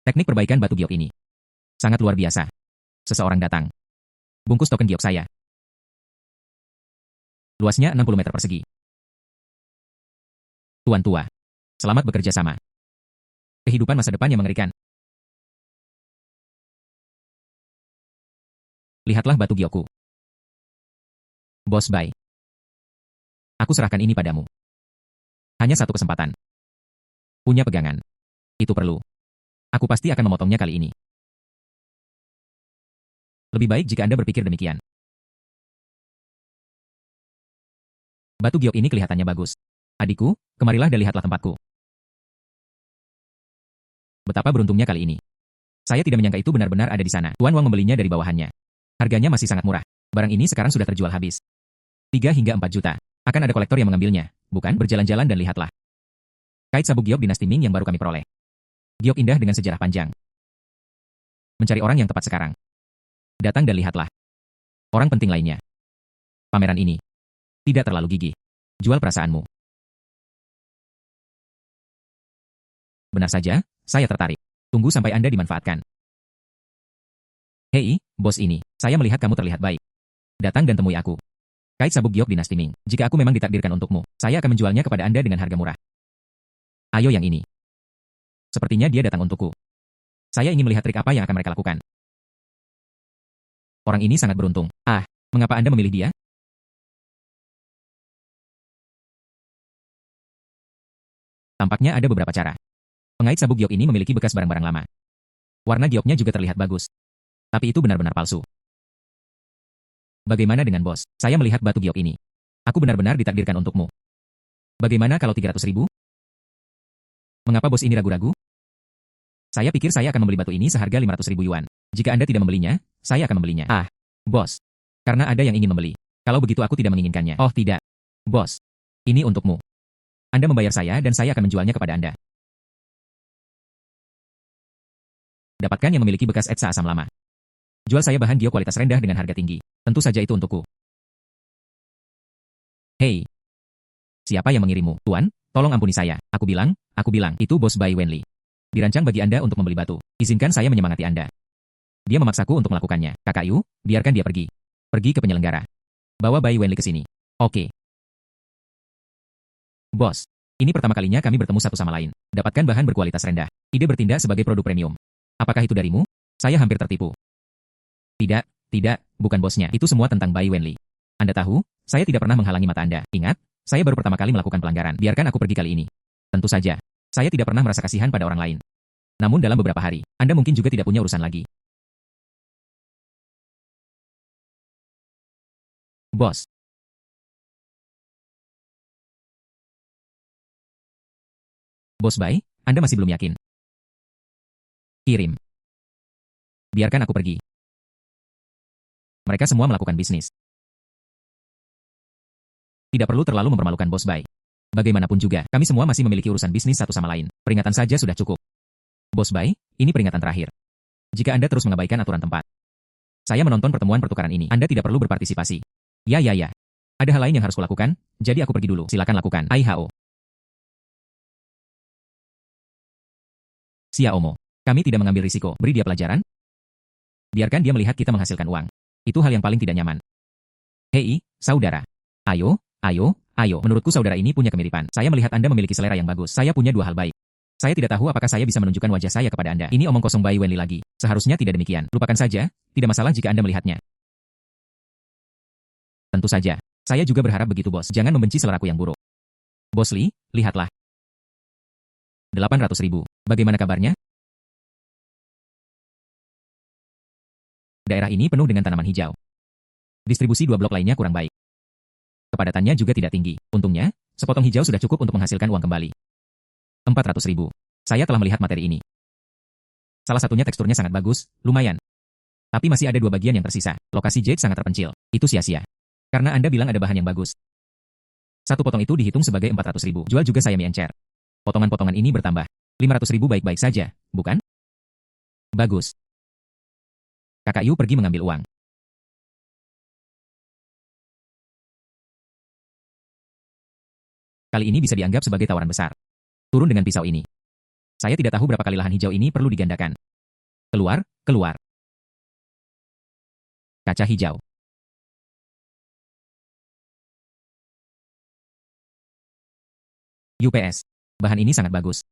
Teknik perbaikan batu giok ini. Sangat luar biasa. Seseorang datang. Bungkus token giok saya. Luasnya 60 meter persegi. Tuan tua. Selamat bekerja sama. Kehidupan masa depan yang mengerikan. Lihatlah batu giokku. Bos Bai. Aku serahkan ini padamu. Hanya satu kesempatan. Punya pegangan. Itu perlu. Aku pasti akan memotongnya kali ini. Lebih baik jika Anda berpikir demikian. Batu giok ini kelihatannya bagus. Adikku, kemarilah dan lihatlah tempatku. Betapa beruntungnya kali ini. Saya tidak menyangka itu benar-benar ada di sana. Tuan Wang membelinya dari bawahannya. Harganya masih sangat murah. Barang ini sekarang sudah terjual habis. 3 hingga 4 juta. Akan ada kolektor yang mengambilnya. Bukan? Berjalan-jalan dan lihatlah. Kait sabuk giok dinasti Ming yang baru kami peroleh. Giok indah dengan sejarah panjang. Mencari orang yang tepat sekarang. Datang dan lihatlah. Orang penting lainnya. Pameran ini. Tidak terlalu gigih. Jual perasaanmu. Benar saja, saya tertarik. Tunggu sampai Anda dimanfaatkan. Hei, bos ini. Saya melihat kamu terlihat baik. Datang dan temui aku. Kait sabuk giok dinasti Ming. Jika aku memang ditakdirkan untukmu, saya akan menjualnya kepada Anda dengan harga murah. Ayo yang ini. Sepertinya dia datang untukku. Saya ingin melihat trik apa yang akan mereka lakukan. Orang ini sangat beruntung. Ah, mengapa Anda memilih dia? Tampaknya ada beberapa cara. Pengait sabuk giok ini memiliki bekas barang-barang lama. Warna gioknya juga terlihat bagus. Tapi itu benar-benar palsu. Bagaimana dengan bos? Saya melihat batu giok ini. Aku benar-benar ditakdirkan untukmu. Bagaimana kalau 300.000? Mengapa bos ini ragu-ragu? Saya pikir saya akan membeli batu ini seharga 500.000 yuan. Jika Anda tidak membelinya, saya akan membelinya. Ah, bos. Karena ada yang ingin membeli. Kalau begitu aku tidak menginginkannya. Oh tidak. Bos. Ini untukmu. Anda membayar saya dan saya akan menjualnya kepada Anda. Dapatkan yang memiliki bekas etsa asam lama. Jual saya bahan gio kualitas rendah dengan harga tinggi. Tentu saja itu untukku. Hei. Siapa yang mengirimmu? Tuan, tolong ampuni saya. Aku bilang, itu bos Bai Wenli. Dirancang bagi Anda untuk membeli batu. Izinkan saya menyemangati Anda. Dia memaksaku untuk melakukannya. Kakak Yu, biarkan dia pergi. Pergi ke penyelenggara. Bawa Bai Wenli ke sini. Oke. Bos, ini pertama kalinya kami bertemu satu sama lain. Dapatkan bahan berkualitas rendah. Ide bertindak sebagai produk premium. Apakah itu darimu? Saya hampir tertipu. Tidak, bukan bosnya. Itu semua tentang Bai Wenli. Anda tahu, saya tidak pernah menghalangi mata Anda. Ingat, saya baru pertama kali melakukan pelanggaran. Biarkan aku pergi kali ini. Tentu saja, saya tidak pernah merasa kasihan pada orang lain. Namun dalam beberapa hari, Anda mungkin juga tidak punya urusan lagi. Bos. Bos Bai, Anda masih belum yakin? Kirim. Biarkan aku pergi. Mereka semua melakukan bisnis. Tidak perlu terlalu mempermalukan Bos Bai. Bagaimanapun juga, kami semua masih memiliki urusan bisnis satu sama lain. Peringatan saja sudah cukup. Bos Bai, ini peringatan terakhir. Jika Anda terus mengabaikan aturan tempat. Saya menonton pertemuan pertukaran ini. Anda tidak perlu berpartisipasi. Ya. Ada hal lain yang harus kulakukan, jadi aku pergi dulu. Silakan lakukan. Aihao. Xiaomo. Kami tidak mengambil risiko. Beri dia pelajaran. Biarkan dia melihat kita menghasilkan uang. Itu hal yang paling tidak nyaman. Hei, saudara. Ayo. Menurutku saudara ini punya kemiripan. Saya melihat Anda memiliki selera yang bagus. Saya punya dua hal baik. Saya tidak tahu apakah saya bisa menunjukkan wajah saya kepada Anda. Ini omong kosong Bai Wenli lagi. Seharusnya tidak demikian. Lupakan saja, tidak masalah jika Anda melihatnya. Tentu saja. Saya juga berharap begitu bos. Jangan membenci seleraku yang buruk. Bos Li, lihatlah. 800.000. Bagaimana kabarnya? Daerah ini penuh dengan tanaman hijau. Distribusi dua blok lainnya kurang baik. Kepadatannya juga tidak tinggi. Untungnya, sepotong hijau sudah cukup untuk menghasilkan uang kembali. 400.000. Saya telah melihat materi ini. Salah satunya teksturnya sangat bagus, lumayan. Tapi masih ada dua bagian yang tersisa. Lokasi jade sangat terpencil. Itu sia-sia. Karena Anda bilang ada bahan yang bagus. Satu potong itu dihitung sebagai 400.000. Jual juga saya encer. Potongan-potongan ini bertambah. 500.000 baik-baik saja, bukan? Bagus. Kakak Yu pergi mengambil uang. Kali ini bisa dianggap sebagai tawaran besar. Turun dengan pisau ini. Saya tidak tahu berapa kali lahan hijau ini perlu digandakan. Keluar. Kaca hijau. UPS. Bahan ini sangat bagus.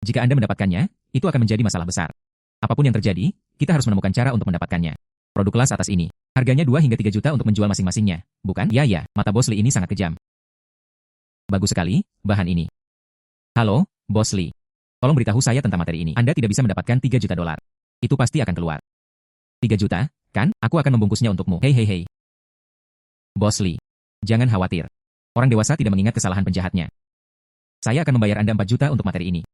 Jika Anda mendapatkannya, itu akan menjadi masalah besar. Apapun yang terjadi, kita harus menemukan cara untuk mendapatkannya. Produk kelas atas ini, harganya 2 hingga 3 juta untuk menjual masing-masingnya, bukan? Ya, mata Bos Li ini sangat kejam. Bagus sekali, bahan ini. Halo, Bos Li. Tolong beritahu saya tentang materi ini. Anda tidak bisa mendapatkan 3 juta dolar. Itu pasti akan keluar. 3 juta, kan? Aku akan membungkusnya untukmu. Hei. Bos Li. Jangan khawatir. Orang dewasa tidak mengingat kesalahan penjahatnya. Saya akan membayar Anda 4 juta untuk materi ini.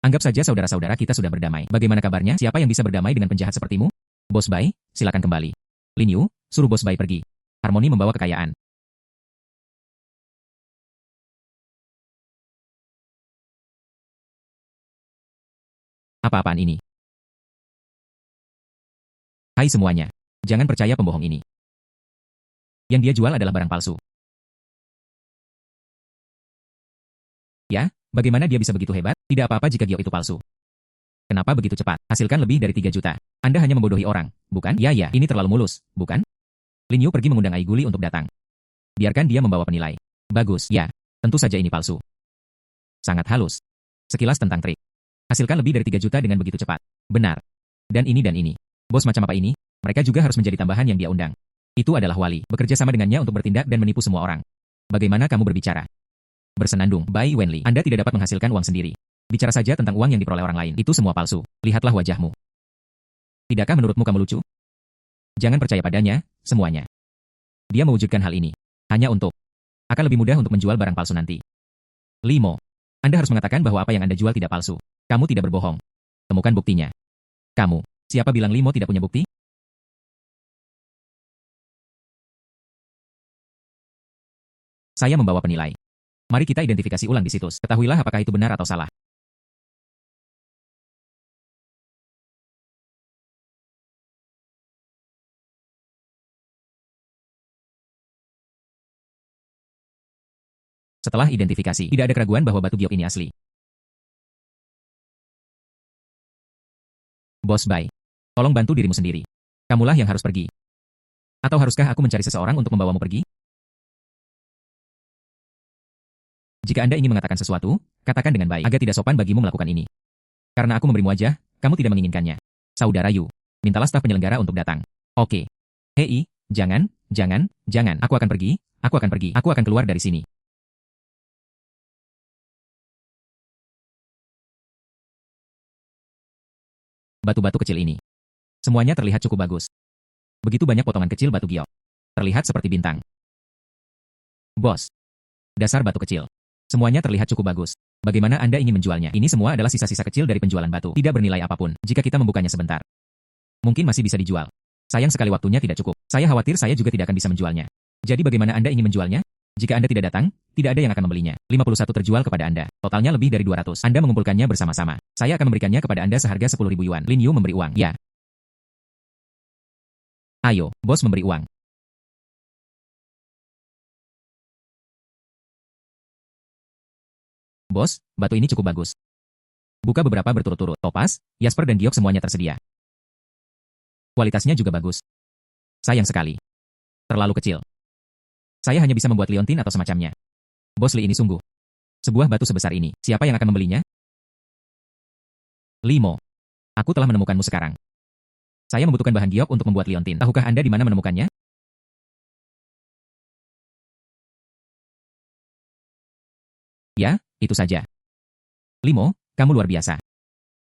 Anggap saja saudara-saudara kita sudah berdamai. Bagaimana kabarnya? Siapa yang bisa berdamai dengan penjahat sepertimu? Bos Bai, silakan kembali. Lin Yu, suruh Bos Bai pergi. Harmoni membawa kekayaan. Apa-apaan ini? Hai semuanya. Jangan percaya pembohong ini. Yang dia jual adalah barang palsu. Ya, bagaimana dia bisa begitu hebat? Tidak apa-apa jika gio itu palsu. Kenapa begitu cepat? Hasilkan lebih dari 3 juta. Anda hanya membodohi orang, bukan? Ya, ini terlalu mulus, bukan? Lin Yu pergi mengundang Ai Guli untuk datang. Biarkan dia membawa penilai. Bagus, ya. Tentu saja ini palsu. Sangat halus. Sekilas tentang trik. Hasilkan lebih dari 3 juta dengan begitu cepat. Benar. Dan ini. Bos macam apa ini? Mereka juga harus menjadi tambahan yang dia undang. Itu adalah wali. Bekerja sama dengannya untuk bertindak dan menipu semua orang. Bagaimana kamu berbicara? Bersenandung, Bai Wenli. Anda tidak dapat menghasilkan uang sendiri. Bicara saja tentang uang yang diperoleh orang lain. Itu semua palsu. Lihatlah wajahmu. Tidakkah menurutmu kamu lucu? Jangan percaya padanya, semuanya. Dia mewujudkan hal ini. Hanya untuk. Akan lebih mudah untuk menjual barang palsu nanti. Limo. Anda harus mengatakan bahwa apa yang Anda jual tidak palsu. Kamu tidak berbohong. Temukan buktinya. Kamu. Siapa bilang Limo tidak punya bukti? Saya membawa penilai. Mari kita identifikasi ulang di situs. Ketahuilah apakah itu benar atau salah. Setelah identifikasi, tidak ada keraguan bahwa batu giok ini asli. Bos Bai, tolong bantu dirimu sendiri. Kamulah yang harus pergi. Atau haruskah aku mencari seseorang untuk membawamu pergi? Jika Anda ingin mengatakan sesuatu, katakan dengan baik. Agak tidak sopan bagimu melakukan ini. Karena aku memberimu wajah, kamu tidak menginginkannya. Saudara Yu, mintalah staf penyelenggara untuk datang. Oke. Hei, jangan. Aku akan pergi, aku akan keluar dari sini. Batu-batu kecil ini. Semuanya terlihat cukup bagus. Begitu banyak potongan kecil batu giok. Terlihat seperti bintang. Bos. Dasar batu kecil. Semuanya terlihat cukup bagus. Bagaimana Anda ingin menjualnya? Ini semua adalah sisa-sisa kecil dari penjualan batu. Tidak bernilai apapun, jika kita membukanya sebentar. Mungkin masih bisa dijual. Sayang sekali waktunya tidak cukup. Saya khawatir saya juga tidak akan bisa menjualnya. Jadi bagaimana Anda ingin menjualnya? Jika Anda tidak datang, tidak ada yang akan membelinya. 51 terjual kepada Anda. Totalnya lebih dari 200. Anda mengumpulkannya bersama-sama. Saya akan memberikannya kepada Anda seharga 10.000 yuan. Lin Yu memberi uang. Ya. Ayo, bos memberi uang. Bos, batu ini cukup bagus. Buka beberapa berturut-turut. Topas, Jasper dan giok semuanya tersedia. Kualitasnya juga bagus. Sayang sekali. Terlalu kecil. Saya hanya bisa membuat liontin atau semacamnya. Bos Li ini sungguh. Sebuah batu sebesar ini, siapa yang akan membelinya? Limo. Aku telah menemukanmu sekarang. Saya membutuhkan bahan giok untuk membuat liontin. Tahukah Anda di mana menemukannya? Ya, itu saja. Limo, kamu luar biasa.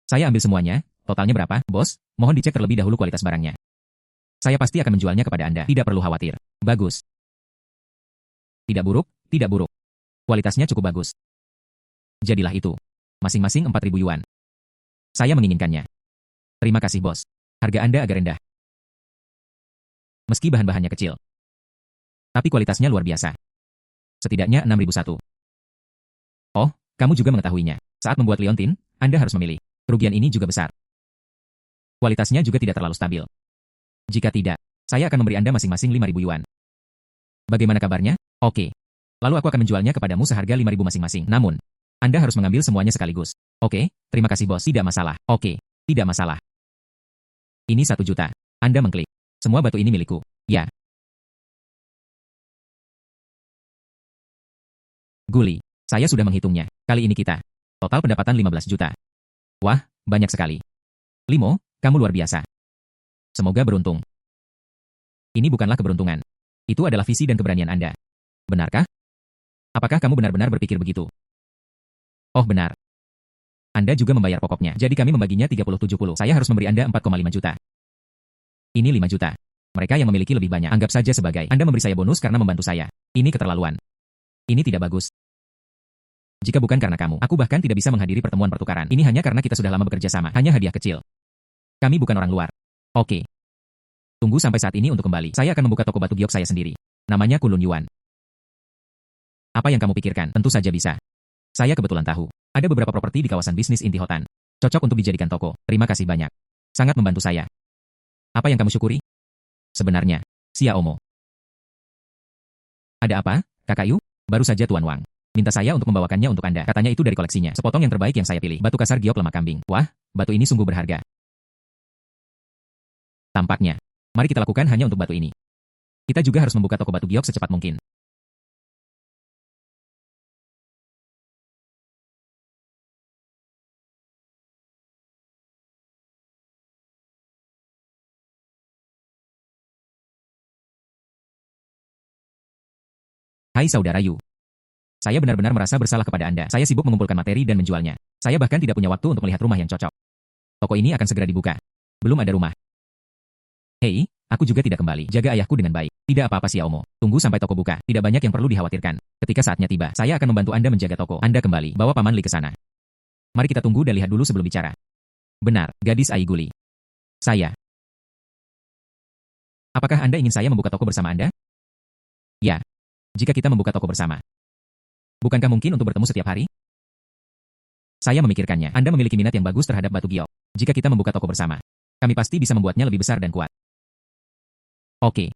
Saya ambil semuanya, totalnya berapa, bos? Mohon dicek terlebih dahulu kualitas barangnya. Saya pasti akan menjualnya kepada Anda, tidak perlu khawatir. Bagus. Tidak buruk, tidak buruk. Kualitasnya cukup bagus. Jadilah itu. Masing-masing 4.000 yuan. Saya menginginkannya. Terima kasih bos. Harga Anda agak rendah. Meski bahan-bahannya kecil. Tapi kualitasnya luar biasa. Setidaknya 6.001. Oh, kamu juga mengetahuinya. Saat membuat liontin, Anda harus memilih. Kerugian ini juga besar. Kualitasnya juga tidak terlalu stabil. Jika tidak, saya akan memberi Anda masing-masing 5.000 yuan. Bagaimana kabarnya? Oke. Lalu aku akan menjualnya kepadamu seharga 5.000 masing-masing. Namun, Anda harus mengambil semuanya sekaligus. Oke, terima kasih bos. Tidak masalah. Oke, tidak masalah. Ini 1 juta. Anda mengklik. Semua batu ini milikku. Ya. Guli. Saya sudah menghitungnya. Kali ini kita. Total pendapatan 15 juta. Wah, banyak sekali. Limo, kamu luar biasa. Semoga beruntung. Ini bukanlah keberuntungan. Itu adalah visi dan keberanian Anda. Benarkah? Apakah kamu benar-benar berpikir begitu? Oh benar. Anda juga membayar pokoknya. Jadi kami membaginya 30-70. Saya harus memberi Anda 4,5 juta. Ini 5 juta. Mereka yang memiliki lebih banyak. Anggap saja sebagai Anda memberi saya bonus karena membantu saya. Ini keterlaluan. Ini tidak bagus. Jika bukan karena kamu, aku bahkan tidak bisa menghadiri pertemuan pertukaran. Ini hanya karena kita sudah lama bekerja sama. Hanya hadiah kecil. Kami bukan orang luar. Oke. Tunggu sampai saat ini untuk kembali. Saya akan membuka toko batu giok saya sendiri. Namanya Kulun Yuan. Apa yang kamu pikirkan? Tentu saja bisa. Saya kebetulan tahu. Ada beberapa properti di kawasan bisnis inti Hotan. Cocok untuk dijadikan toko. Terima kasih banyak. Sangat membantu saya. Apa yang kamu syukuri? Sebenarnya, Xiaomo. Ada apa, Kakak Yu? Baru saja Tuan Wang. Minta saya untuk membawakannya untuk Anda. Katanya itu dari koleksinya. Sepotong yang terbaik yang saya pilih. Batu kasar giok lemak kambing. Wah, batu ini sungguh berharga. Tampaknya. Mari kita lakukan hanya untuk batu ini. Kita juga harus membuka toko batu giok secepat mungkin. Hai saudara Yu. Saya benar-benar merasa bersalah kepada Anda. Saya sibuk mengumpulkan materi dan menjualnya. Saya bahkan tidak punya waktu untuk melihat rumah yang cocok. Toko ini akan segera dibuka. Belum ada rumah. Hei, Aku juga tidak kembali. Jaga ayahku dengan baik. Tidak apa-apa Xiaomo. Tunggu sampai toko buka. Tidak banyak yang perlu dikhawatirkan. Ketika saatnya tiba, saya akan membantu Anda menjaga toko. Anda kembali. Bawa Paman Li ke sana. Mari kita tunggu dan lihat dulu sebelum bicara. Benar, gadis Aiguli. Saya. Apakah Anda ingin saya membuka toko bersama Anda? Ya. Jika kita membuka toko bersama. Bukankah mungkin untuk bertemu setiap hari? Saya memikirkannya. Anda memiliki minat yang bagus terhadap batu giok. Jika kita membuka toko bersama, kami pasti bisa membuatnya lebih besar dan kuat. Oke.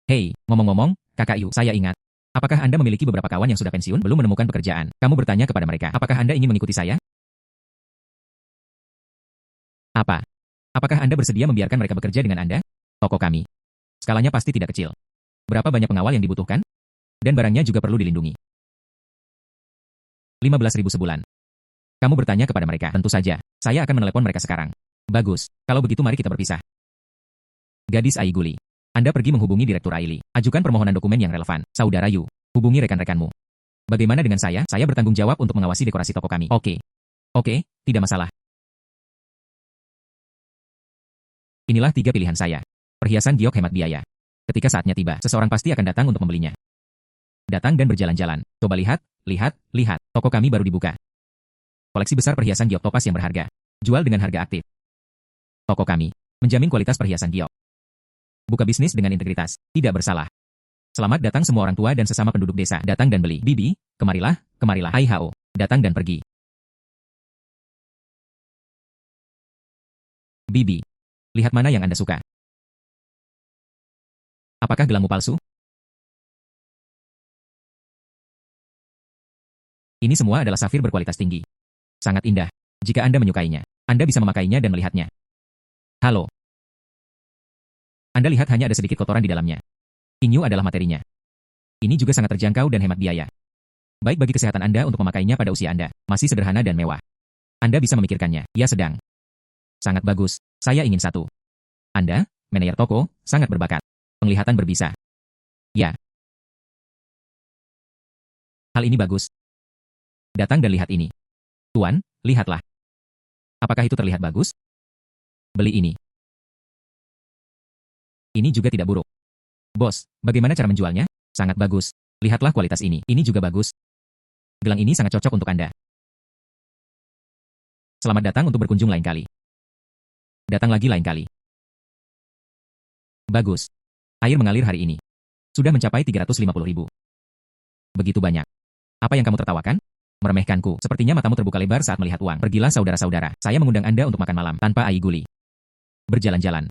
Hei, ngomong-ngomong, Kakak Yu, saya ingat. Apakah Anda memiliki beberapa kawan yang sudah pensiun belum menemukan pekerjaan? Kamu bertanya kepada mereka, apakah Anda ingin mengikuti saya? Apa? Apakah Anda bersedia membiarkan mereka bekerja dengan Anda? Toko kami. Skalanya pasti tidak kecil. Berapa banyak pengawal yang dibutuhkan? Dan barangnya juga perlu dilindungi. 15.000 sebulan. Kamu bertanya kepada mereka, tentu saja. Saya akan menelepon mereka sekarang. Bagus. Kalau begitu mari kita berpisah. Gadis Aiguli. Anda pergi menghubungi Direktur Aili. Ajukan permohonan dokumen yang relevan. Saudara Yu, hubungi rekan-rekanmu. Bagaimana dengan saya? Saya bertanggung jawab untuk mengawasi dekorasi toko kami. Oke. Oke, tidak masalah. Inilah 3 pilihan saya. Perhiasan giok hemat biaya. Ketika saatnya tiba, seseorang pasti akan datang untuk membelinya. Datang dan berjalan-jalan. Coba lihat, lihat, lihat. Toko kami baru dibuka. Koleksi besar perhiasan giok topas yang berharga. Jual dengan harga aktif. Toko kami menjamin kualitas perhiasan giok. Buka bisnis dengan integritas, tidak bersalah. Selamat datang semua orang tua dan sesama penduduk desa. Datang dan beli. Bibi, kemarilah, kemarilah. Hai Hao, datang dan pergi. Bibi, lihat mana yang Anda suka. Apakah gelangmu palsu? Ini semua adalah safir berkualitas tinggi. Sangat indah. Jika Anda menyukainya, Anda bisa memakainya dan melihatnya. Halo. Anda lihat hanya ada sedikit kotoran di dalamnya. Inyu adalah materinya. Ini juga sangat terjangkau dan hemat biaya. Baik bagi kesehatan Anda untuk memakainya pada usia Anda. Masih sederhana dan mewah. Anda bisa memikirkannya. Ia sedang. Sangat bagus. Saya ingin satu. Anda, manajer toko, sangat berbakat. Penglihatan berbisa. Ya. Hal ini bagus. Datang dan lihat ini. Tuan, lihatlah. Apakah itu terlihat bagus? Beli ini. Ini juga tidak buruk. Bos, bagaimana cara menjualnya? Sangat bagus. Lihatlah kualitas ini. Ini juga bagus. Gelang ini sangat cocok untuk Anda. Selamat datang untuk berkunjung lain kali. Datang lagi lain kali. Bagus. Air mengalir hari ini. Sudah mencapai 350.000. Begitu banyak. Apa yang kamu tertawakan? Meremehkanku. Sepertinya matamu terbuka lebar saat melihat uang. Pergilah saudara-saudara. Saya mengundang Anda untuk makan malam tanpa Aiguli. Berjalan-jalan.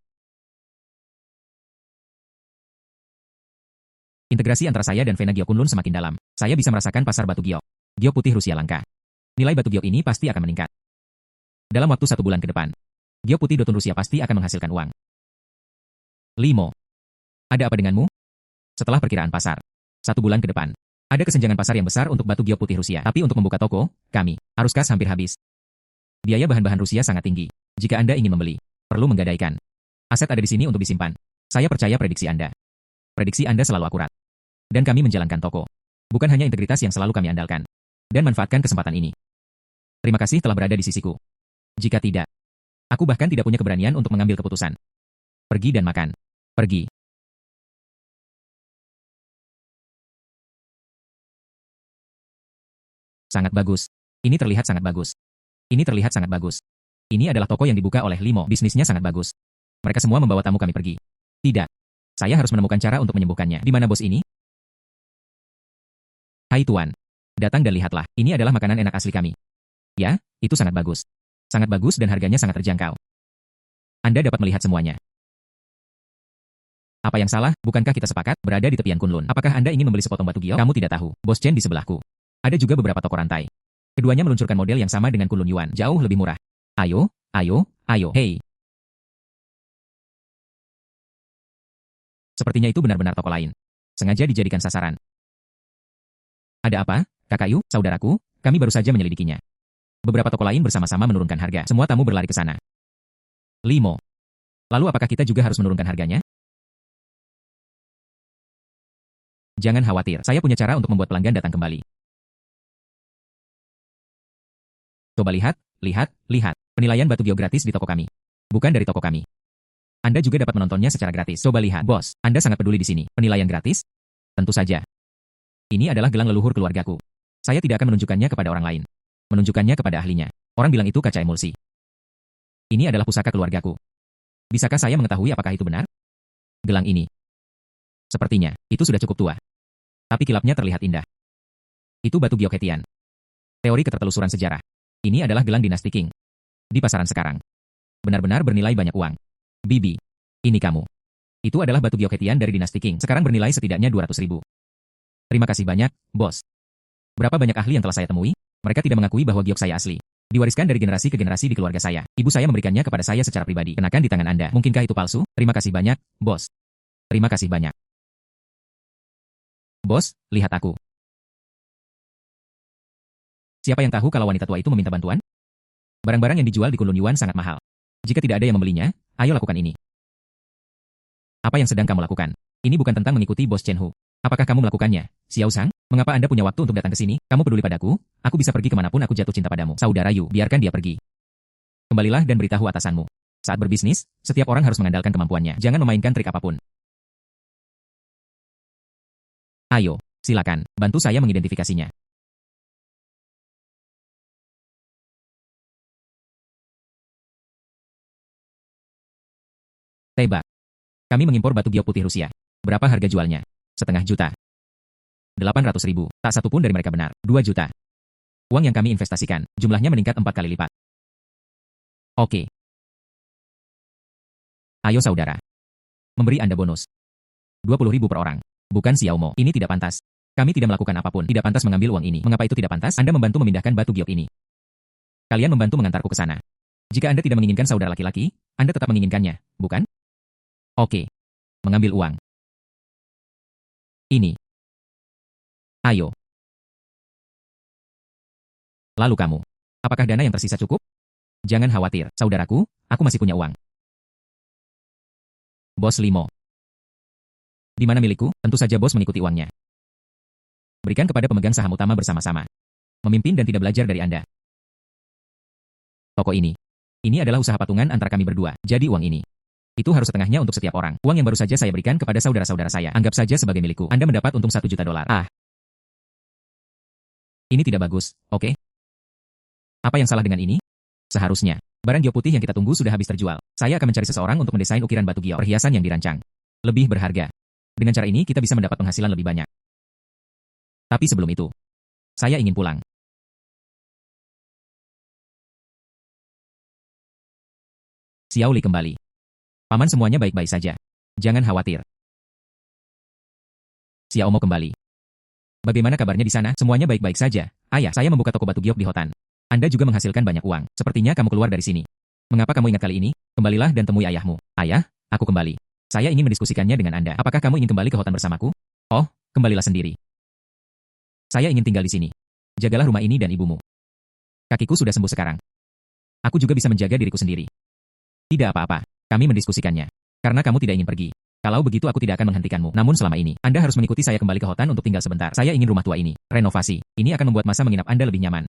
Integrasi antara saya dan Vena Giok Kunlun semakin dalam. Saya bisa merasakan pasar batu giok. Giok putih Rusia langka. Nilai batu giok ini pasti akan meningkat. Dalam waktu 1 bulan ke depan, giok putih Dotun Rusia pasti akan menghasilkan uang. Limo. Ada apa denganmu? Setelah perkiraan pasar, 1 bulan ke depan, ada kesenjangan pasar yang besar untuk batu giok putih Rusia. Tapi untuk membuka toko, kami harus kas hampir habis. Biaya bahan-bahan Rusia sangat tinggi. Jika Anda ingin membeli, perlu menggadaikan. Aset ada di sini untuk disimpan. Saya percaya prediksi Anda. Prediksi Anda selalu akurat. Dan kami menjalankan toko. Bukan hanya integritas yang selalu kami andalkan. Dan manfaatkan kesempatan ini. Terima kasih telah berada di sisiku. Jika tidak, aku bahkan tidak punya keberanian untuk mengambil keputusan. Pergi dan makan. Pergi. Sangat bagus. Ini terlihat sangat bagus. Ini terlihat sangat bagus. Ini adalah toko yang dibuka oleh Limo. Bisnisnya sangat bagus. Mereka semua membawa tamu kami pergi. Tidak. Saya harus menemukan cara untuk menyembuhkannya. Di mana bos ini? Hai Tuan. Datang dan lihatlah. Ini adalah makanan enak asli kami. Ya, itu sangat bagus. Sangat bagus dan harganya sangat terjangkau. Anda dapat melihat semuanya. Apa yang salah? Bukankah kita sepakat berada di tepian Kunlun? Apakah Anda ingin membeli sepotong batu giok? Kamu tidak tahu. Bos Chen di sebelahku. Ada juga beberapa toko rantai. Keduanya meluncurkan model yang sama dengan Kunlun Yuan. Jauh lebih murah. Ayo, ayo, ayo. Hei. Sepertinya itu benar-benar toko lain. Sengaja dijadikan sasaran. Ada apa, Kakak Yu, saudaraku? Kami baru saja menyelidikinya. Beberapa toko lain bersama-sama menurunkan harga. Semua tamu berlari ke sana. Limo. Lalu apakah kita juga harus menurunkan harganya? Jangan khawatir, saya punya cara untuk membuat pelanggan datang kembali. Coba lihat, lihat, lihat. Penilaian batu giok gratis di toko kami. Bukan dari toko kami. Anda juga dapat menontonnya secara gratis. Coba lihat, bos. Anda sangat peduli di sini. Penilaian gratis? Tentu saja. Ini adalah gelang leluhur keluargaku. Saya tidak akan menunjukkannya kepada orang lain. Menunjukkannya kepada ahlinya. Orang bilang itu kaca emulsi. Ini adalah pusaka keluargaku. Bisakah saya mengetahui apakah itu benar? Gelang ini. Sepertinya, itu sudah cukup tua. Tapi kilapnya terlihat indah. Itu batu Gyeokhetian. Teori ketertelusuran sejarah. Ini adalah gelang dinasti Qing. Di pasaran sekarang. Benar-benar bernilai banyak uang. Bibi. Ini kamu. Itu adalah batu Gyeokhetian dari dinasti Qing. Sekarang bernilai setidaknya 200.000. Terima kasih banyak, bos. Berapa banyak ahli yang telah saya temui? Mereka tidak mengakui bahwa giok saya asli. Diwariskan dari generasi ke generasi di keluarga saya. Ibu saya memberikannya kepada saya secara pribadi. Kenakan di tangan Anda. Mungkinkah itu palsu? Terima kasih banyak, bos. Terima kasih banyak. Bos, lihat aku. Siapa yang tahu kalau wanita tua itu meminta bantuan? Barang-barang yang dijual di Kunlun Yuan sangat mahal. Jika tidak ada yang membelinya, ayo lakukan ini. Apa yang sedang kamu lakukan? Ini bukan tentang mengikuti bos Chen Hu. Apakah kamu melakukannya, Xiao Sang? Mengapa Anda punya waktu untuk datang ke sini? Kamu peduli padaku? Aku bisa pergi kemanapun aku jatuh cinta padamu. Saudara Yu, biarkan dia pergi. Kembalilah dan beritahu atasanmu. Saat berbisnis, setiap orang harus mengandalkan kemampuannya. Jangan memainkan trik apapun. Ayo, silakan, bantu saya mengidentifikasinya. Tebak. Kami mengimpor batu giok putih Rusia. Berapa harga jualnya? 500.000. 800.000. Tak satu pun dari mereka benar. 2 juta. Uang yang kami investasikan, jumlahnya meningkat 4 kali lipat. Oke. Ayo saudara. Memberi Anda bonus. 20.000 per orang. Bukan Xiaomo. Ini tidak pantas. Kami tidak melakukan apapun. Tidak pantas mengambil uang ini. Mengapa itu tidak pantas? Anda membantu memindahkan batu giok ini. Kalian membantu mengantarku ke sana. Jika Anda tidak menginginkan saudara laki-laki, Anda tetap menginginkannya, bukan? Oke. Mengambil uang. Ini. Ayo. Lalu kamu. Apakah dana yang tersisa cukup? Jangan khawatir, saudaraku, aku masih punya uang. Bos Limo. Di mana milikku? Tentu saja bos mengikuti uangnya. Berikan kepada pemegang saham utama bersama-sama. Memimpin dan tidak belajar dari Anda. Toko ini. Ini adalah usaha patungan antara kami berdua. Jadi uang ini. Itu harus setengahnya untuk setiap orang. Uang yang baru saja saya berikan kepada saudara-saudara saya. Anggap saja sebagai milikku. Anda mendapat untung 1 juta dolar. Ini tidak bagus, oke? Apa yang salah dengan ini? Seharusnya. Barang giok putih yang kita tunggu sudah habis terjual. Saya akan mencari seseorang untuk mendesain ukiran batu giok. Perhiasan yang dirancang. Lebih berharga. Dengan cara ini kita bisa mendapat penghasilan lebih banyak. Tapi sebelum itu, saya ingin pulang. Xiao Li kembali. Paman semuanya baik-baik saja. Jangan khawatir. Xiaomo kembali. Bagaimana kabarnya di sana? Semuanya baik-baik saja. Ayah, saya membuka toko batu giok di Hotan. Anda juga menghasilkan banyak uang. Sepertinya kamu keluar dari sini. Mengapa kamu ingat kali ini? Kembalilah dan temui ayahmu. Ayah, aku kembali. Saya ingin mendiskusikannya dengan Anda. Apakah kamu ingin kembali ke Hotan bersamaku? Oh, kembalilah sendiri. Saya ingin tinggal di sini. Jagalah rumah ini dan ibumu. Kakiku sudah sembuh sekarang. Aku juga bisa menjaga diriku sendiri. Tidak apa-apa. Kami mendiskusikannya. Karena kamu tidak ingin pergi. Kalau begitu aku tidak akan menghentikanmu. Namun selama ini, Anda harus mengikuti saya kembali ke Hotan untuk tinggal sebentar. Saya ingin rumah tua ini. Renovasi. Ini akan membuat masa menginap Anda lebih nyaman.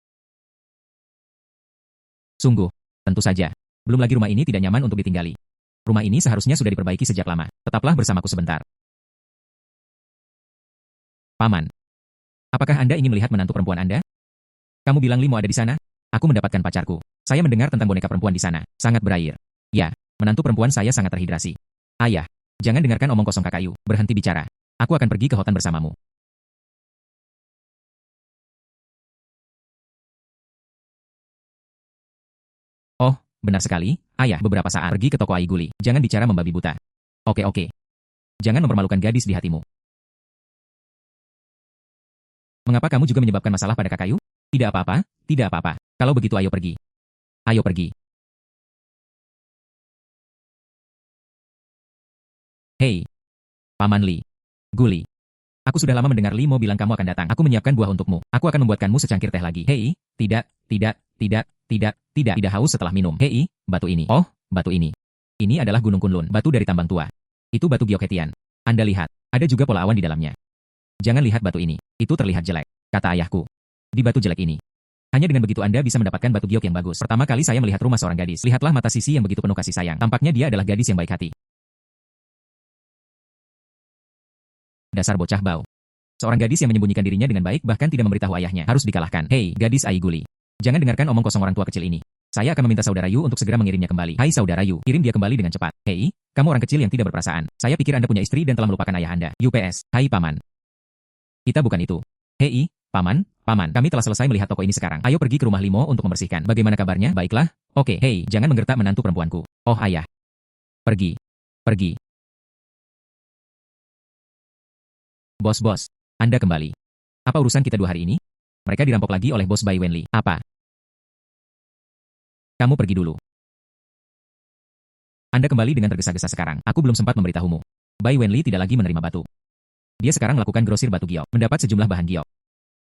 Sungguh. Tentu saja. Belum lagi rumah ini tidak nyaman untuk ditinggali. Rumah ini seharusnya sudah diperbaiki sejak lama. Tetaplah bersamaku sebentar. Paman. Apakah Anda ingin melihat menantu perempuan Anda? Kamu bilang Limo ada di sana? Aku mendapatkan pacarku. Saya mendengar tentang boneka perempuan di sana. Sangat berair. Ya, menantu perempuan saya sangat terhidrasi. Ayah, jangan dengarkan omong kosong Kakayu. Berhenti bicara. Aku akan pergi ke Hotan bersamamu. Oh, benar sekali, ayah. Beberapa saat pergi ke toko Aiguli. Jangan bicara membabi buta. Oke. Jangan mempermalukan gadis di hatimu. Mengapa kamu juga menyebabkan masalah pada Kakayu? Tidak apa-apa, tidak apa-apa. Kalau begitu ayo pergi. Ayo pergi. Hei, Paman Li. Guli. Aku sudah lama mendengar Limo bilang kamu akan datang. Aku menyiapkan buah untukmu. Aku akan membuatkanmu secangkir teh lagi. Hei, tidak haus setelah minum. Hei, batu ini. Oh, batu ini. Ini adalah Gunung Kunlun, batu dari tambang tua. Itu batu Gyeokhetian. Anda lihat, ada juga pola awan di dalamnya. Jangan lihat batu ini. Itu terlihat jelek, kata ayahku. Di batu jelek ini, Hanya dengan begitu Anda bisa mendapatkan batu giok yang bagus. Pertama kali saya melihat rumah seorang gadis. Lihatlah mata Sisi yang begitu penuh kasih sayang. Tampaknya dia adalah gadis yang baik hati. Dasar bocah bau. Seorang gadis yang menyembunyikan dirinya dengan baik bahkan tidak memberitahu ayahnya. Harus dikalahkan. Hei, gadis Aiguli. Jangan dengarkan omong kosong orang tua kecil ini. Saya akan meminta saudara Yu untuk segera mengirimnya kembali. Hai saudara Yu, kirim dia kembali dengan cepat. Hei, kamu orang kecil yang tidak berperasaan. Saya pikir Anda punya istri dan telah melupakan ayah Anda. UPS, hai paman. Kita bukan itu. Hei, paman, kami telah selesai melihat toko ini sekarang. Ayo pergi ke rumah Limo untuk membersihkan. Bagaimana kabarnya? Baiklah. Oke, hei, jangan menggertak menantu perempuanku. Oh ayah. Pergi. Bos, Anda kembali. Apa urusan kita 2 hari ini? Mereka dirampok lagi oleh bos Bai Wenli. Apa? Kamu pergi dulu. Anda kembali dengan tergesa-gesa sekarang. Aku belum sempat memberitahumu. Bai Wenli tidak lagi menerima batu. Dia sekarang melakukan grosir batu giok, mendapat sejumlah bahan giok,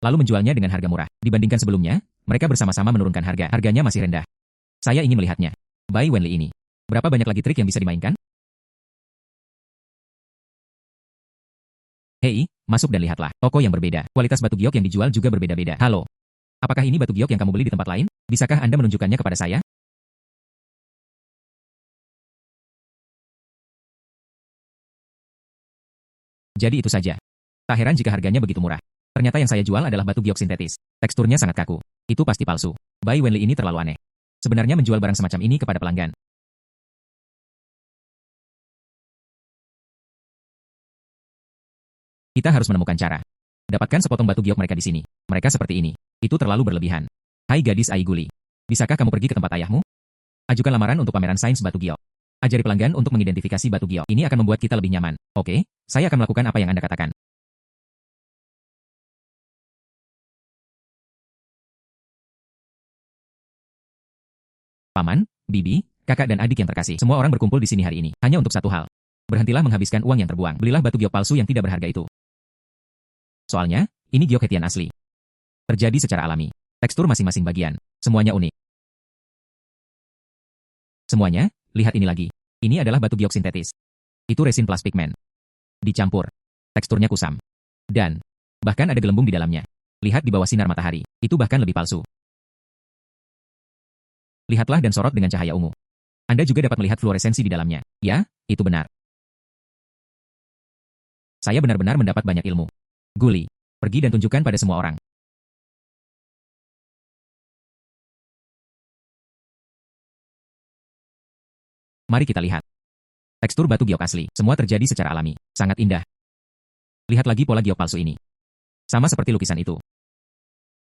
lalu menjualnya dengan harga murah. Dibandingkan sebelumnya, mereka bersama-sama menurunkan harga. Harganya masih rendah. Saya ingin melihatnya. Bai Wenli ini. Berapa banyak lagi trik yang bisa dimainkan? Hei, masuk dan lihatlah. Toko yang berbeda. Kualitas batu giok yang dijual juga berbeda-beda. Halo. Apakah ini batu giok yang kamu beli di tempat lain? Bisakah Anda menunjukkannya kepada saya? Jadi itu saja. Tak heran jika harganya begitu murah. Ternyata yang saya jual adalah batu giok sintetis. Teksturnya sangat kaku. Itu pasti palsu. Bai Wenli ini terlalu aneh. Sebenarnya menjual barang semacam ini kepada pelanggan. Kita harus menemukan cara. Dapatkan sepotong batu giok mereka di sini. Mereka seperti ini. Itu terlalu berlebihan. Hai gadis Aiguli. Bisakah kamu pergi ke tempat ayahmu? Ajukan lamaran untuk pameran sains batu giok. Ajari pelanggan untuk mengidentifikasi batu giok. Ini akan membuat kita lebih nyaman. Oke, saya akan melakukan apa yang Anda katakan. Paman, bibi, kakak dan adik yang terkasih. Semua orang berkumpul di sini hari ini. Hanya untuk satu hal. Berhentilah menghabiskan uang yang terbuang. Belilah batu giok palsu yang tidak berharga itu. Soalnya, ini giok hetian asli. Terjadi secara alami. Tekstur masing-masing bagian. Semuanya unik. Semuanya, lihat ini lagi. Ini adalah batu giok sintetis. Itu resin plus pigmen. Dicampur. Teksturnya kusam. Dan, bahkan ada gelembung di dalamnya. Lihat di bawah sinar matahari. Itu bahkan lebih palsu. Lihatlah dan sorot dengan cahaya ungu. Anda juga dapat melihat fluoresensi di dalamnya. Ya, itu benar. Saya benar-benar mendapat banyak ilmu. Guli, pergi dan tunjukkan pada semua orang. Mari kita lihat. Tekstur batu giok asli. Semua terjadi secara alami. Sangat indah. Lihat lagi pola giok palsu ini. Sama seperti lukisan itu.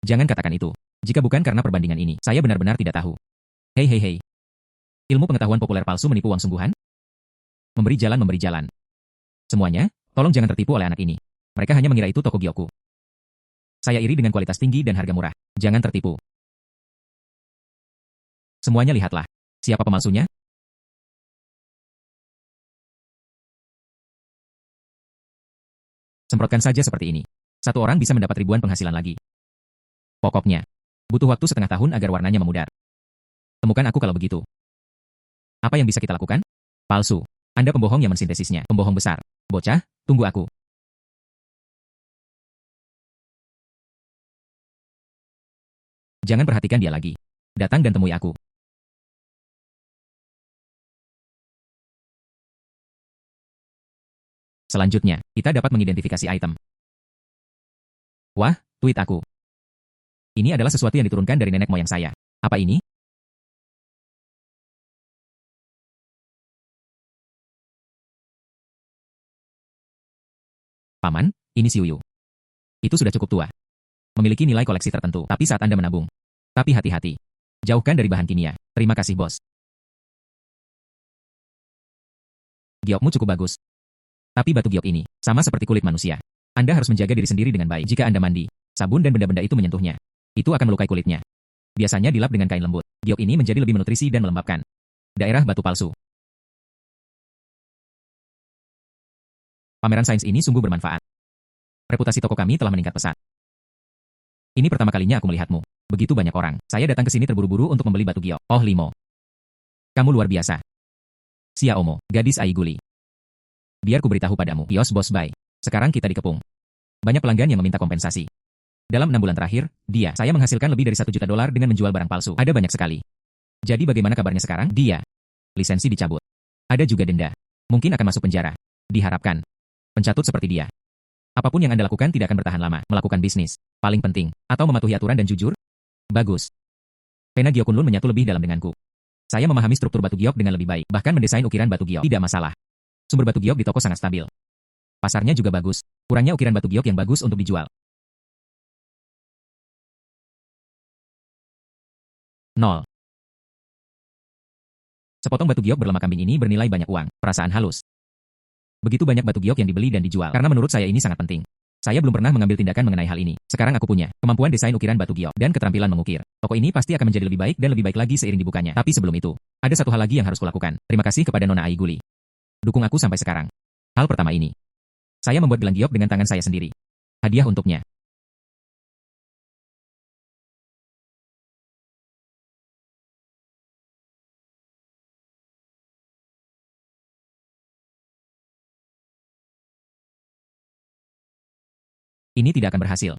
Jangan katakan itu. Jika bukan karena perbandingan ini, saya benar-benar tidak tahu. Hei. Ilmu pengetahuan populer palsu menipu uang sungguhan? Memberi jalan. Semuanya, tolong jangan tertipu oleh anak ini. Mereka hanya mengira itu toko giokku. Saya iri dengan kualitas tinggi dan harga murah. Jangan tertipu. Semuanya lihatlah. Siapa pemalsunya? Semprotkan saja seperti ini. Satu orang bisa mendapat ribuan penghasilan lagi. Pokoknya, butuh waktu setengah tahun agar warnanya memudar. Temukan aku kalau begitu. Apa yang bisa kita lakukan? Palsu. Anda pembohong yang mensintesisnya. Pembohong besar. Bocah, tunggu aku. Jangan perhatikan dia lagi. Datang dan temui aku. Selanjutnya, kita dapat mengidentifikasi item. Wah, tweet aku. Ini adalah sesuatu yang diturunkan dari nenek moyang saya. Apa ini? Paman, ini Xiuyu. Itu sudah cukup tua. Memiliki nilai koleksi tertentu, tapi saat Anda menabung. Tapi hati-hati. Jauhkan dari bahan kimia. Terima kasih bos. Giokmu cukup bagus. Tapi batu giok ini, sama seperti kulit manusia. Anda harus menjaga diri sendiri dengan baik. Jika Anda mandi, sabun dan benda-benda itu menyentuhnya. Itu akan melukai kulitnya. Biasanya dilap dengan kain lembut. Giok ini menjadi lebih menutrisi dan melembabkan. Daerah batu palsu. Pameran sains ini sungguh bermanfaat. Reputasi toko kami telah meningkat pesat. Ini pertama kalinya aku melihatmu. Begitu banyak orang. Saya datang ke sini terburu-buru untuk membeli batu giok. Oh Limo. Kamu luar biasa. Xiaomo, gadis Aiguli. Biar ku beritahu padamu. Kios Bos Bai. Sekarang kita dikepung. Banyak pelanggan yang meminta kompensasi. Dalam 6 bulan terakhir, saya menghasilkan lebih dari $1 juta dengan menjual barang palsu. Ada banyak sekali. Jadi bagaimana kabarnya sekarang? Lisensi dicabut. Ada juga denda. Mungkin akan masuk penjara. Diharapkan. Pencatut seperti dia. Apapun yang Anda lakukan tidak akan bertahan lama. Melakukan bisnis. Paling penting. Atau mematuhi aturan dan jujur? Bagus. Pena giok Kunlun menyatu lebih dalam denganku. Saya memahami struktur batu giok dengan lebih baik. Bahkan mendesain ukiran batu giok. Tidak masalah. Sumber batu giok di toko sangat stabil. Pasarnya juga bagus. Kurangnya ukiran batu giok yang bagus untuk dijual. 0. Sepotong batu giok berlemak kambing ini bernilai banyak uang. Perasaan halus. Begitu banyak batu giok yang dibeli dan dijual. Karena menurut saya ini sangat penting. Saya belum pernah mengambil tindakan mengenai hal ini. Sekarang aku punya kemampuan desain ukiran batu giok dan keterampilan mengukir. Toko ini pasti akan menjadi lebih baik dan lebih baik lagi seiring dibukanya. Tapi sebelum itu, ada satu hal lagi yang harus kulakukan. Terima kasih kepada Nona Aiguli. Dukung aku sampai sekarang. Hal pertama ini. Saya membuat gelang giok dengan tangan saya sendiri. Hadiah untuknya. Ini tidak akan berhasil.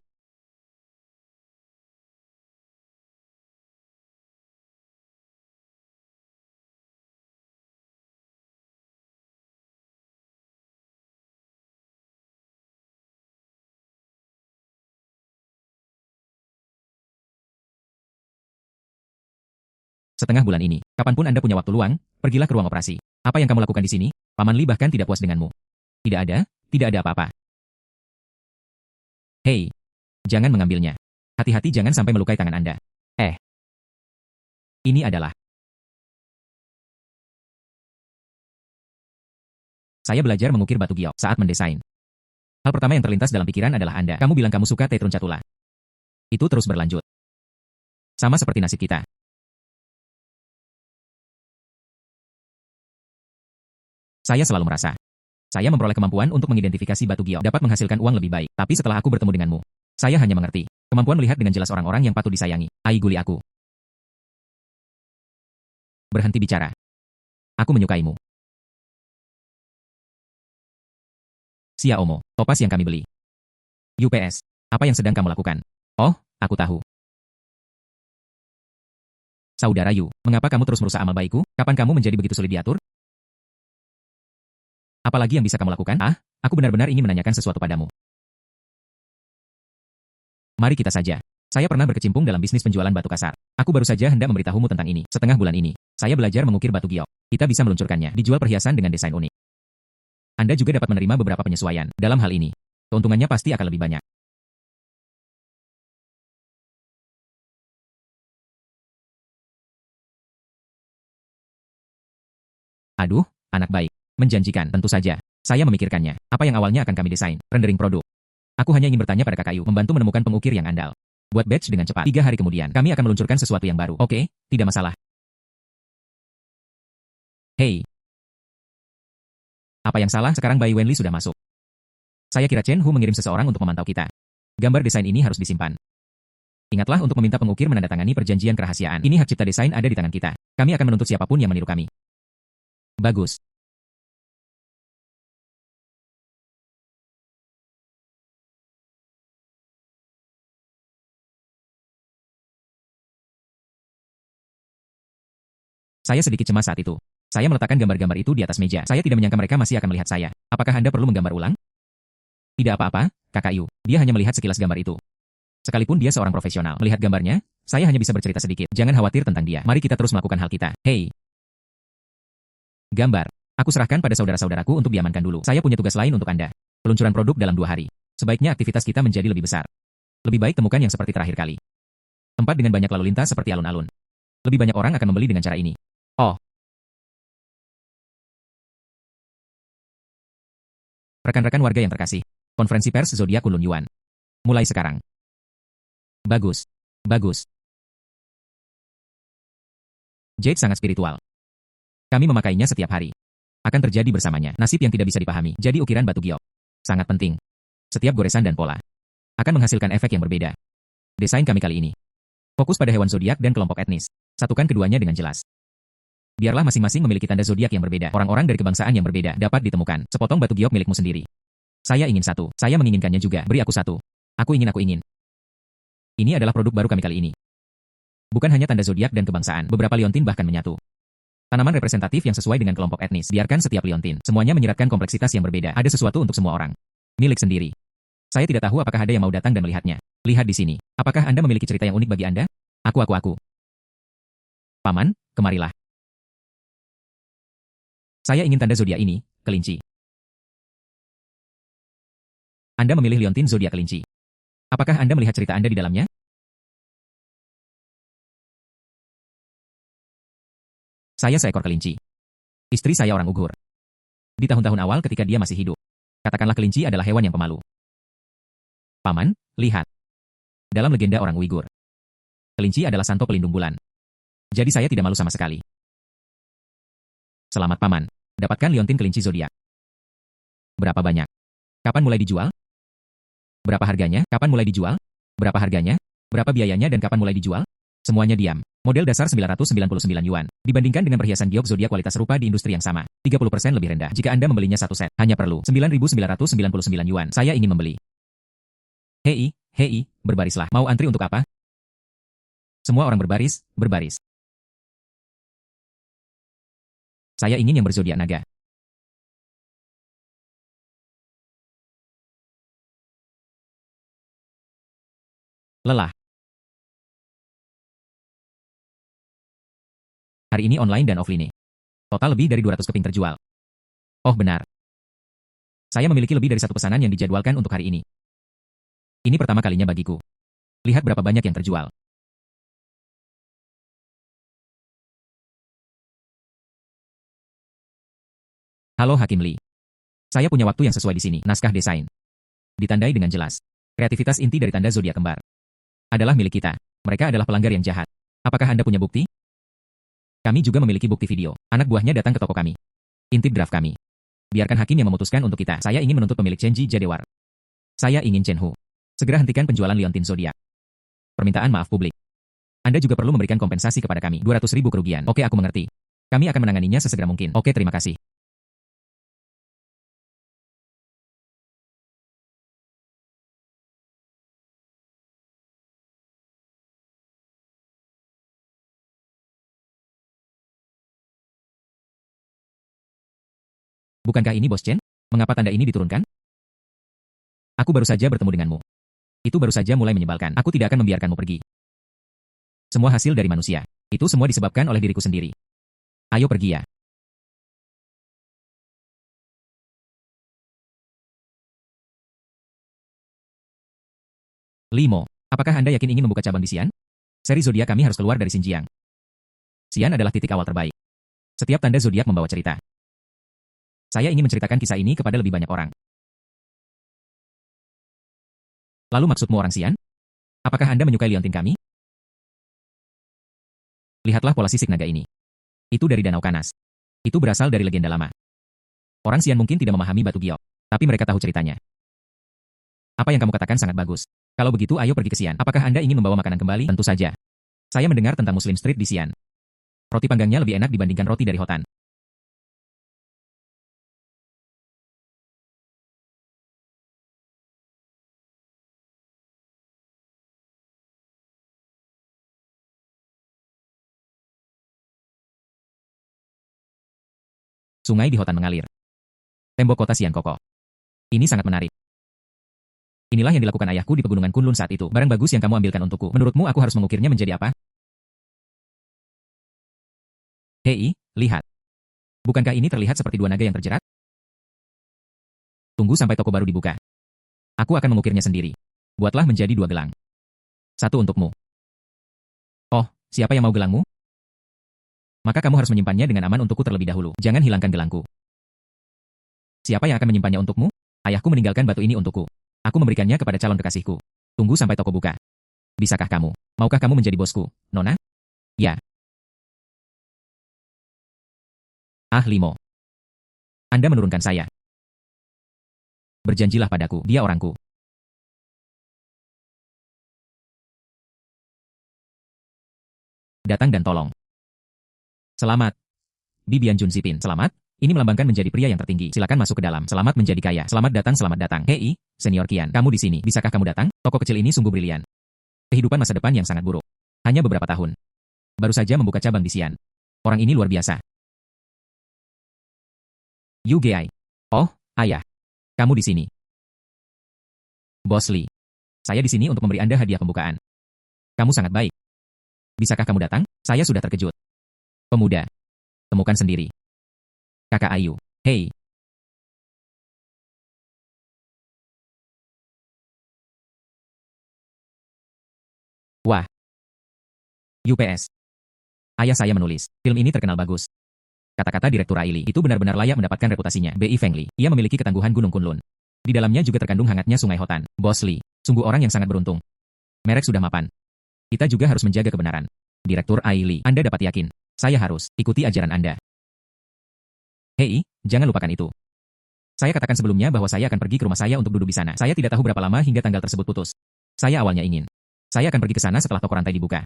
Setengah bulan ini, kapanpun Anda punya waktu luang, pergilah ke ruang operasi. Apa yang kamu lakukan di sini? Paman Li bahkan tidak puas denganmu. Tidak ada apa-apa. Hei, jangan mengambilnya. Hati-hati jangan sampai melukai tangan Anda. Ini adalah. Saya belajar mengukir batu giok saat mendesain. Hal pertama yang terlintas dalam pikiran adalah Anda. Kamu bilang kamu suka tetrun catula. Itu terus berlanjut. Sama seperti nasib kita. Saya selalu merasa. Saya memperoleh kemampuan untuk mengidentifikasi batu giok dapat menghasilkan uang lebih baik. Tapi setelah aku bertemu denganmu, saya hanya mengerti. Kemampuan melihat dengan jelas orang-orang yang patut disayangi. Aiguli aku. Berhenti bicara. Aku menyukaimu. Xiaomo, topas yang kami beli. UPS, apa yang sedang kamu lakukan? Oh, aku tahu. Saudara Yu, mengapa kamu terus merusak amal baikku? Kapan kamu menjadi begitu sulit diatur? Apalagi yang bisa kamu lakukan? Aku benar-benar ingin menanyakan sesuatu padamu. Mari kita saja. Saya pernah berkecimpung dalam bisnis penjualan batu kasar. Aku baru saja hendak memberitahumu tentang ini. Setengah bulan ini, saya belajar mengukir batu giok. Kita bisa meluncurkannya, dijual perhiasan dengan desain unik. Anda juga dapat menerima beberapa penyesuaian. Dalam hal ini, keuntungannya pasti akan lebih banyak. Aduh, anak baik. Menjanjikan, tentu saja. Saya memikirkannya. Apa yang awalnya akan kami desain? Rendering produk. Aku hanya ingin bertanya pada Kakak Yu, membantu menemukan pengukir yang andal. Buat batch dengan cepat. 3 hari kemudian, kami akan meluncurkan sesuatu yang baru. Oke, tidak masalah. Hei. Apa yang salah? Sekarang Bai Wenli sudah masuk. Saya kira Chen Hu mengirim seseorang untuk memantau kita. Gambar desain ini harus disimpan. Ingatlah untuk meminta pengukir menandatangani perjanjian kerahasiaan. Ini hak cipta desain ada di tangan kita. Kami akan menuntut siapapun yang meniru kami. Bagus. Saya sedikit cemas saat itu. Saya meletakkan gambar-gambar itu di atas meja. Saya tidak menyangka mereka masih akan melihat saya. Apakah Anda perlu menggambar ulang? Tidak apa-apa, Kakak Yu. Dia hanya melihat sekilas gambar itu. Sekalipun dia seorang profesional, melihat gambarnya, saya hanya bisa bercerita sedikit. Jangan khawatir tentang dia. Mari kita terus melakukan hal kita. Hei. Gambar. Aku serahkan pada saudara-saudaraku untuk diamankan dulu. Saya punya tugas lain untuk Anda. Peluncuran produk dalam 2 hari. Sebaiknya aktivitas kita menjadi lebih besar. Lebih baik temukan yang seperti terakhir kali. Tempat dengan banyak lalu lintas seperti alun-alun. Lebih banyak orang akan membeli dengan cara ini. Oh. Rekan-rekan warga yang terkasih. Konferensi pers Zodiak Kunlun Yuan. Mulai sekarang. Bagus. Bagus. Jade sangat spiritual. Kami memakainya setiap hari. Akan terjadi bersamanya. Nasib yang tidak bisa dipahami. Jadi ukiran batu giok. Sangat penting. Setiap goresan dan pola akan menghasilkan efek yang berbeda. Desain kami kali ini fokus pada hewan zodiak dan kelompok etnis. Satukan keduanya dengan jelas. Biarlah masing-masing memiliki tanda zodiak yang berbeda. Orang-orang dari kebangsaan yang berbeda dapat ditemukan. Sepotong batu giok milikmu sendiri. Saya ingin satu. Saya menginginkannya juga. Beri aku satu. Aku ingin. Ini adalah produk baru kami kali ini. Bukan hanya tanda zodiak dan kebangsaan, beberapa liontin bahkan menyatu. Tanaman representatif yang sesuai dengan kelompok etnis. Biarkan setiap liontin, semuanya menyiratkan kompleksitas yang berbeda. Ada sesuatu untuk semua orang. Milik sendiri. Saya tidak tahu apakah ada yang mau datang dan melihatnya. Lihat di sini. Apakah Anda memiliki cerita yang unik bagi Anda? Aku. Paman, kemarilah. Saya ingin tanda zodiak ini, kelinci. Anda memilih liontin zodiak kelinci. Apakah Anda melihat cerita Anda di dalamnya? Saya seekor kelinci. Istri saya orang Uighur. Di tahun-tahun awal ketika dia masih hidup. Katakanlah kelinci adalah hewan yang pemalu. Paman, lihat. Dalam legenda orang Uighur, kelinci adalah santo pelindung bulan. Jadi saya tidak malu sama sekali. Selamat Paman. Dapatkan liontin kelinci zodiak. Berapa banyak? Kapan mulai dijual? Berapa harganya? Kapan mulai dijual? Berapa harganya? Berapa biayanya dan kapan mulai dijual? Semuanya diam. Model dasar 999 yuan. Dibandingkan dengan perhiasan giok zodiak kualitas serupa di industri yang sama, 30% lebih rendah. Jika Anda membelinya satu set, hanya perlu 9.999 yuan. Saya ingin membeli. Hei, berbarislah. Mau antri untuk apa? Semua orang berbaris. Saya ingin yang berzodiak naga. Lelah. Hari ini online dan offline. Total lebih dari 200 keping terjual. Oh benar. Saya memiliki lebih dari satu pesanan yang dijadwalkan untuk hari ini. Ini pertama kalinya bagiku. Lihat berapa banyak yang terjual. Halo Hakim Lee. Saya punya waktu yang sesuai di sini. Naskah desain. Ditandai dengan jelas. Kreativitas inti dari tanda zodiak kembar adalah milik kita. Mereka adalah pelanggar yang jahat. Apakah Anda punya bukti? Kami juga memiliki bukti video. Anak buahnya datang ke toko kami. Intip draft kami. Biarkan hakim yang memutuskan untuk kita. Saya ingin menuntut pemilik Chenji Jadewar. Saya ingin Chen Hu. Segera hentikan penjualan liontin zodiak. Permintaan maaf publik. Anda juga perlu memberikan kompensasi kepada kami. 200.000 kerugian. Oke, aku mengerti. Kami akan menanganinya sesegera mungkin. Oke, terima kasih. Bukankah ini Bos Chen? Mengapa tanda ini diturunkan? Aku baru saja bertemu denganmu. Itu baru saja mulai menyebalkan. Aku tidak akan membiarkanmu pergi. Semua hasil dari manusia. Itu semua disebabkan oleh diriku sendiri. Ayo pergi ya. Limo, apakah Anda yakin ingin membuka cabang di Xi'an? Seri zodiak kami harus keluar dari Xinjiang. Xi'an adalah titik awal terbaik. Setiap tanda zodiak membawa cerita. Saya ingin menceritakan kisah ini kepada lebih banyak orang. Lalu maksudmu orang Xi'an? Apakah Anda menyukai liontin kami? Lihatlah pola sisik naga ini. Itu dari Danau Kanas. Itu berasal dari legenda lama. Orang Xi'an mungkin tidak memahami batu giok, tapi mereka tahu ceritanya. Apa yang kamu katakan sangat bagus. Kalau begitu ayo pergi ke Xi'an. Apakah Anda ingin membawa makanan kembali? Tentu saja. Saya mendengar tentang Muslim Street di Xi'an. Roti panggangnya lebih enak dibandingkan roti dari Hotan. Sungai di Hotan mengalir. Tembok kota Xi'an kokoh. Ini sangat menarik. Inilah yang dilakukan ayahku di pegunungan Kunlun saat itu. Barang bagus yang kamu ambilkan untukku. Menurutmu aku harus mengukirnya menjadi apa? Hei, lihat. Bukankah ini terlihat seperti dua naga yang terjerat? Tunggu sampai toko baru dibuka. Aku akan mengukirnya sendiri. Buatlah menjadi dua gelang. Satu untukmu. Oh, siapa yang mau gelangmu? Maka kamu harus menyimpannya dengan aman untukku terlebih dahulu. Jangan hilangkan gelangku. Siapa yang akan menyimpannya untukmu? Ayahku meninggalkan batu ini untukku. Aku memberikannya kepada calon kekasihku. Tunggu sampai toko buka. Bisakah kamu? Maukah kamu menjadi bosku, Nona? Ya. Ah, Limo. Anda menurunkan saya. Berjanjilah padaku, dia orangku. Datang dan tolong. Selamat. Bibian Jun Zipin. Selamat. Ini melambangkan menjadi pria yang tertinggi. Silakan masuk ke dalam. Selamat menjadi kaya. Selamat datang, selamat datang. Hei, Senior Qian, kamu di sini. Bisakah kamu datang? Toko kecil ini sungguh brilian. Kehidupan masa depan yang sangat buruk. Hanya beberapa tahun. Baru saja membuka cabang di Xi'an. Orang ini luar biasa. Yu Gei. Oh, ayah. Kamu di sini. Bos Li. Saya di sini untuk memberi Anda hadiah pembukaan. Kamu sangat baik. Bisakah kamu datang? Saya sudah terkejut. Pemuda. Temukan sendiri. Kakak Ayu. Hei. Wah. UPS. Ayah saya menulis. Film ini terkenal bagus. Kata-kata Direktur Aili itu benar-benar layak mendapatkan reputasinya. Bi Fengli. Ia memiliki ketangguhan Gunung Kunlun. Di dalamnya juga terkandung hangatnya Sungai Hotan. Bos Li. Sungguh orang yang sangat beruntung. Merek sudah mapan. Kita juga harus menjaga kebenaran. Direktur Aili. Anda dapat yakin. Saya harus ikuti ajaran Anda. Hei, jangan lupakan itu. Saya katakan sebelumnya bahwa saya akan pergi ke rumah saya untuk duduk di sana. Saya tidak tahu berapa lama hingga tanggal tersebut putus. Saya awalnya ingin. Saya akan pergi ke sana setelah toko rantai dibuka.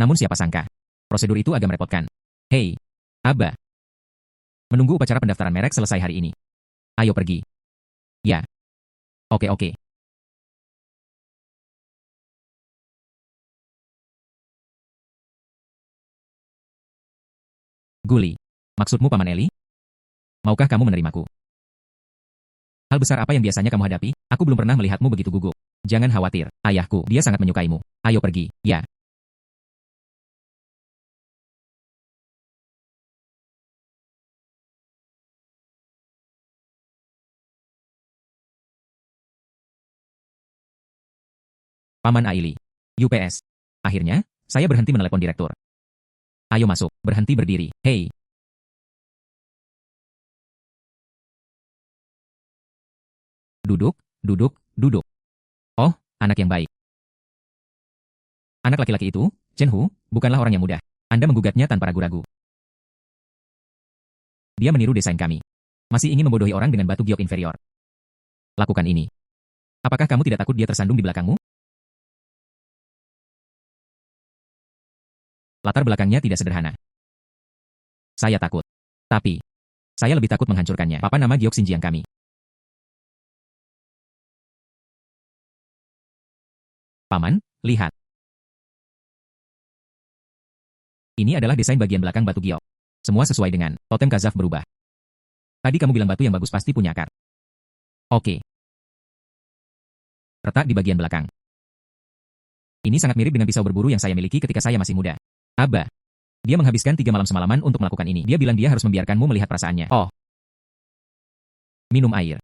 Namun siapa sangka. Prosedur itu agak merepotkan. Hei, Aba. Menunggu upacara pendaftaran merek selesai hari ini. Ayo pergi. Ya. Oke. Guli. Maksudmu Paman Eli? Maukah kamu menerimaku? Hal besar apa yang biasanya kamu hadapi? Aku belum pernah melihatmu begitu gugup. Jangan khawatir, ayahku, dia sangat menyukaimu. Ayo pergi, ya. Paman Aili. UPS. Akhirnya, saya berhenti menelepon direktur. Ayo masuk, berhenti berdiri. Hei. Duduk. Oh, anak yang baik. Anak laki-laki itu, Chen Hu, bukanlah orang yang mudah. Anda menggugatnya tanpa ragu-ragu. Dia meniru desain kami. Masih ingin membodohi orang dengan batu giok inferior. Lakukan ini. Apakah kamu tidak takut dia tersandung di belakangmu? Latar belakangnya tidak sederhana. Saya takut. Tapi, saya lebih takut menghancurkannya. Apa nama giok Xinjiang kami? Paman, lihat. Ini adalah desain bagian belakang batu giok. Semua sesuai dengan totem Kazaf berubah. Tadi kamu bilang batu yang bagus pasti punya akar. Oke. Retak di bagian belakang. Ini sangat mirip dengan pisau berburu yang saya miliki ketika saya masih muda. Aba. Dia menghabiskan 3 malam semalaman untuk melakukan ini. Dia bilang dia harus membiarkanmu melihat perasaannya. Oh. Minum air.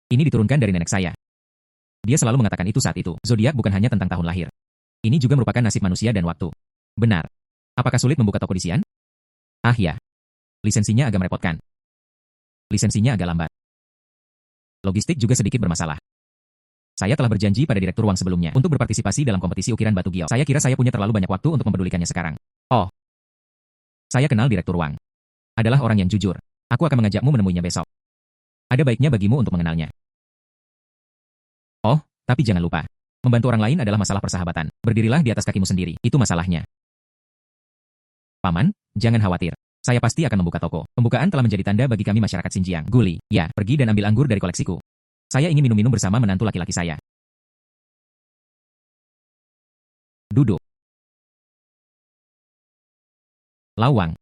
Ini diturunkan dari nenek saya. Dia selalu mengatakan itu saat itu. Zodiak bukan hanya tentang tahun lahir. Ini juga merupakan nasib manusia dan waktu. Benar. Apakah sulit membuka toko di Xi'an? Ah ya. Lisensinya agak merepotkan. Lisensinya agak lambat. Logistik juga sedikit bermasalah. Saya telah berjanji pada direktur Wang sebelumnya untuk berpartisipasi dalam kompetisi ukiran batu giok. Saya kira saya punya terlalu banyak waktu untuk mempedulikannya sekarang. Oh. Saya kenal direktur Wang. Adalah orang yang jujur. Aku akan mengajakmu menemuinya besok. Ada baiknya bagimu untuk mengenalnya. Oh, tapi jangan lupa. Membantu orang lain adalah masalah persahabatan. Berdirilah di atas kakimu sendiri. Itu masalahnya. Paman, jangan khawatir. Saya pasti akan membuka toko. Pembukaan telah menjadi tanda bagi kami masyarakat Xinjiang. Guli, ya, pergi dan ambil anggur dari koleksiku. Saya ingin minum-minum bersama menantu laki-laki saya. Duduk. Lawang.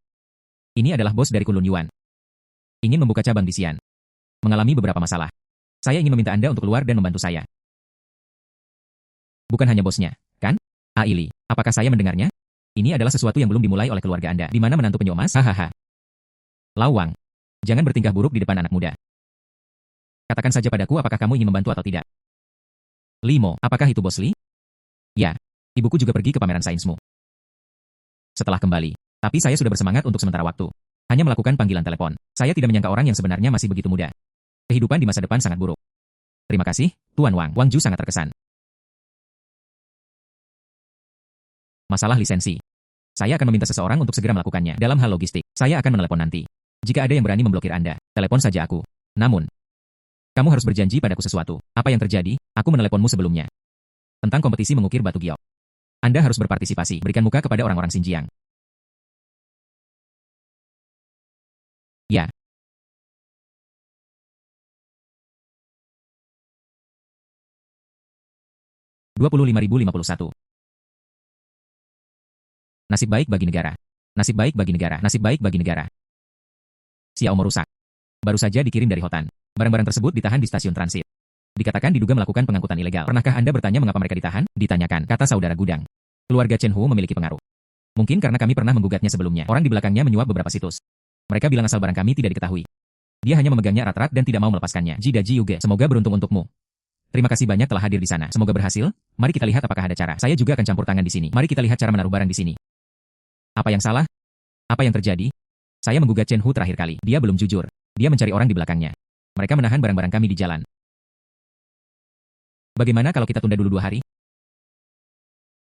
Ini adalah bos dari Kunlun Yuan. Ingin membuka cabang di Xi'an. Mengalami beberapa masalah. Saya ingin meminta Anda untuk keluar dan membantu saya. Bukan hanya bosnya, kan? Aili, apakah saya mendengarnya? Ini adalah sesuatu yang belum dimulai oleh keluarga Anda, di mana menantu penyu emas? Hahaha. Lawang, jangan bertingkah buruk di depan anak muda. Katakan saja padaku apakah kamu ingin membantu atau tidak. Limo, apakah itu Bos Li? Ya, ibuku juga pergi ke pameran sainsmu. Setelah kembali, tapi saya sudah bersemangat untuk sementara waktu. Hanya melakukan panggilan telepon. Saya tidak menyangka orang yang sebenarnya masih begitu muda. Kehidupan di masa depan sangat buruk. Terima kasih, Tuan Wang. Wang Ju sangat terkesan. Masalah lisensi. Saya akan meminta seseorang untuk segera melakukannya. Dalam hal logistik, saya akan menelepon nanti. Jika ada yang berani memblokir Anda, telepon saja aku. Namun, kamu harus berjanji padaku sesuatu. Apa yang terjadi? Aku meneleponmu sebelumnya. Tentang kompetisi mengukir batu giok. Anda harus berpartisipasi. Berikan muka kepada orang-orang Xinjiang. Ya. 25.051. Nasib baik bagi negara. Nasib baik bagi negara. Nasib baik bagi negara. Xiao merusak. Baru saja dikirim dari Hotan. Barang-barang tersebut ditahan di stasiun transit. Dikatakan diduga melakukan pengangkutan ilegal. Pernahkah Anda bertanya mengapa mereka ditahan? Ditanyakan, kata saudara Gudang. Keluarga Chen Hu memiliki pengaruh. Mungkin karena kami pernah menggugatnya sebelumnya. Orang di belakangnya menyuap beberapa situs. Mereka bilang asal barang kami tidak diketahui. Dia hanya memegangnya erat-erat dan tidak mau melepaskannya. Ji Daji Yuge, semoga beruntung untukmu. Terima kasih banyak telah hadir di sana. Semoga berhasil. Mari kita lihat apakah ada cara. Saya juga akan campur tangan di sini. Mari kita lihat cara menaruh barang di sini. Apa yang salah? Apa yang terjadi? Saya menggugat Chen Hu terakhir kali. Dia belum jujur. Dia mencari orang di belakangnya. Mereka menahan barang-barang kami di jalan. Bagaimana kalau kita tunda dulu 2 hari?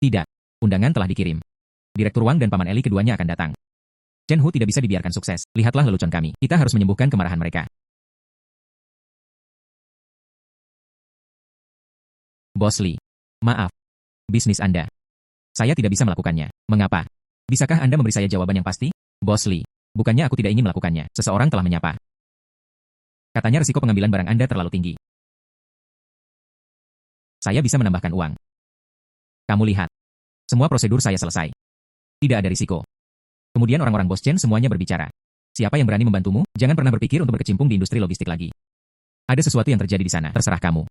Tidak. Undangan telah dikirim. Direktur Wang dan Paman Eli keduanya akan datang. Chen Hu tidak bisa dibiarkan sukses. Lihatlah lelucon kami. Kita harus menyembuhkan kemarahan mereka. Bos Li. Maaf. Bisnis Anda. Saya tidak bisa melakukannya. Mengapa? Bisakah Anda memberi saya jawaban yang pasti? Bos Li. Bukannya aku tidak ingin melakukannya. Seseorang telah menyapa. Katanya risiko pengambilan barang Anda terlalu tinggi. Saya bisa menambahkan uang. Kamu lihat. Semua prosedur saya selesai. Tidak ada risiko. Kemudian orang-orang Bos Chen semuanya berbicara. Siapa yang berani membantumu? Jangan pernah berpikir untuk berkecimpung di industri logistik lagi. Ada sesuatu yang terjadi di sana. Terserah kamu.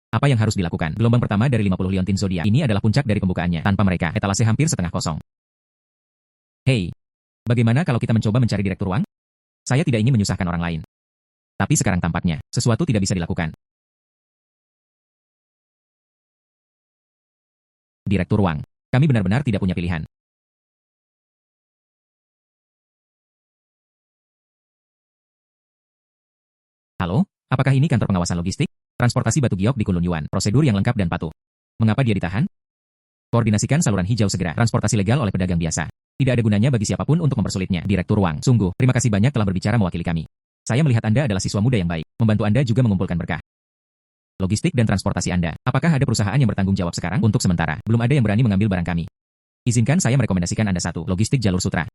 Apa yang harus dilakukan? Gelombang pertama dari 50 liontin zodiak ini adalah puncak dari pembukaannya. Tanpa mereka, etalase hampir setengah kosong. Hei, bagaimana kalau kita mencoba mencari direktur Wang? Saya tidak ingin menyusahkan orang lain. Tapi sekarang tampaknya, sesuatu tidak bisa dilakukan. Direktur Wang, kami benar-benar tidak punya pilihan. Halo, apakah ini kantor pengawasan logistik? Transportasi batu giok di Kunlun Yuan, prosedur yang lengkap dan patuh. Mengapa dia ditahan? Koordinasikan saluran hijau segera, transportasi legal oleh pedagang biasa. Tidak ada gunanya bagi siapapun untuk mempersulitnya. Direktur Wang, sungguh, terima kasih banyak telah berbicara mewakili kami. Saya melihat Anda adalah siswa muda yang baik. Membantu Anda juga mengumpulkan berkah. Logistik dan transportasi Anda. Apakah ada perusahaan yang bertanggung jawab sekarang? Untuk sementara, belum ada yang berani mengambil barang kami. Izinkan saya merekomendasikan Anda satu, Logistik Jalur Sutra.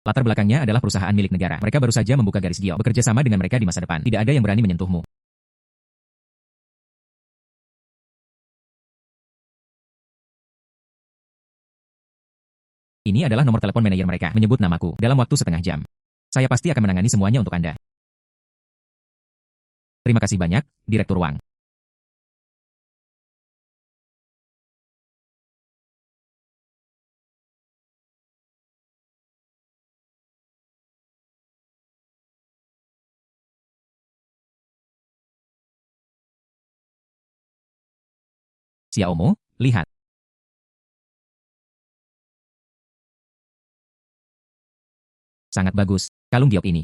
Latar belakangnya adalah perusahaan milik negara. Mereka baru saja membuka garis giok. Bekerja sama dengan mereka di masa depan. Tidak ada yang berani menyentuhmu. Ini adalah nomor telepon manajer mereka. Menyebut namaku dalam waktu setengah jam. Saya pasti akan menangani semuanya untuk Anda. Terima kasih banyak, Direktur Wang. Xiaomo, lihat. Sangat bagus. Kalung giok ini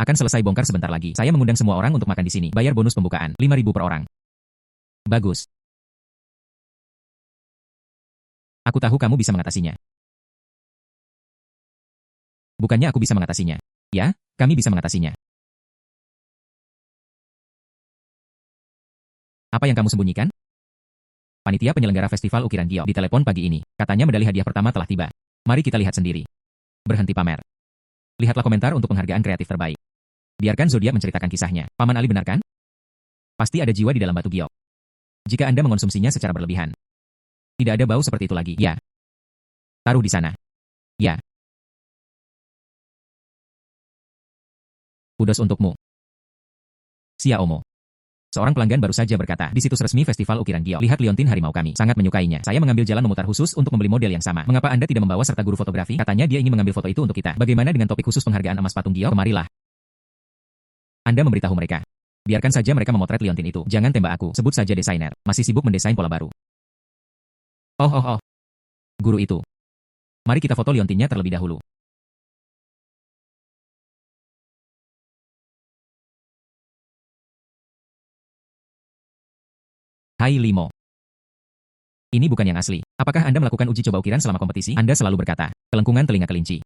akan selesai bongkar sebentar lagi. Saya mengundang semua orang untuk makan di sini. Bayar bonus pembukaan, 5.000 per orang. Bagus. Aku tahu kamu bisa mengatasinya. Bukannya aku bisa mengatasinya. Ya, kami bisa mengatasinya. Apa yang kamu sembunyikan? Panitia penyelenggara festival ukiran giok ditelepon pagi ini. Katanya medali hadiah pertama telah tiba. Mari kita lihat sendiri. Berhenti pamer. Lihatlah komentar untuk penghargaan kreatif terbaik. Biarkan Zodiak menceritakan kisahnya. Paman Ali benar kan? Pasti ada jiwa di dalam batu giok. Jika Anda mengonsumsinya secara berlebihan. Tidak ada bau seperti itu lagi. Ya. Taruh di sana. Ya. Kudos untukmu. Xiaomo. Seorang pelanggan baru saja berkata, di situs resmi Festival Ukiran Giok, lihat liontin harimau kami. Sangat menyukainya. Saya mengambil jalan memutar khusus untuk membeli model yang sama. Mengapa Anda tidak membawa serta guru fotografi? Katanya dia ingin mengambil foto itu untuk kita. Bagaimana dengan topik khusus penghargaan emas patung giok? Kemarilah. Anda memberitahu mereka. Biarkan saja mereka memotret liontin itu. Jangan tembak aku. Sebut saja desainer. Masih sibuk mendesain pola baru. Oh. Guru itu. Mari kita foto liontinnya terlebih dahulu. Hai Limo. Ini bukan yang asli. Apakah Anda melakukan uji coba ukiran selama kompetisi? Anda selalu berkata, kelengkungan telinga kelinci.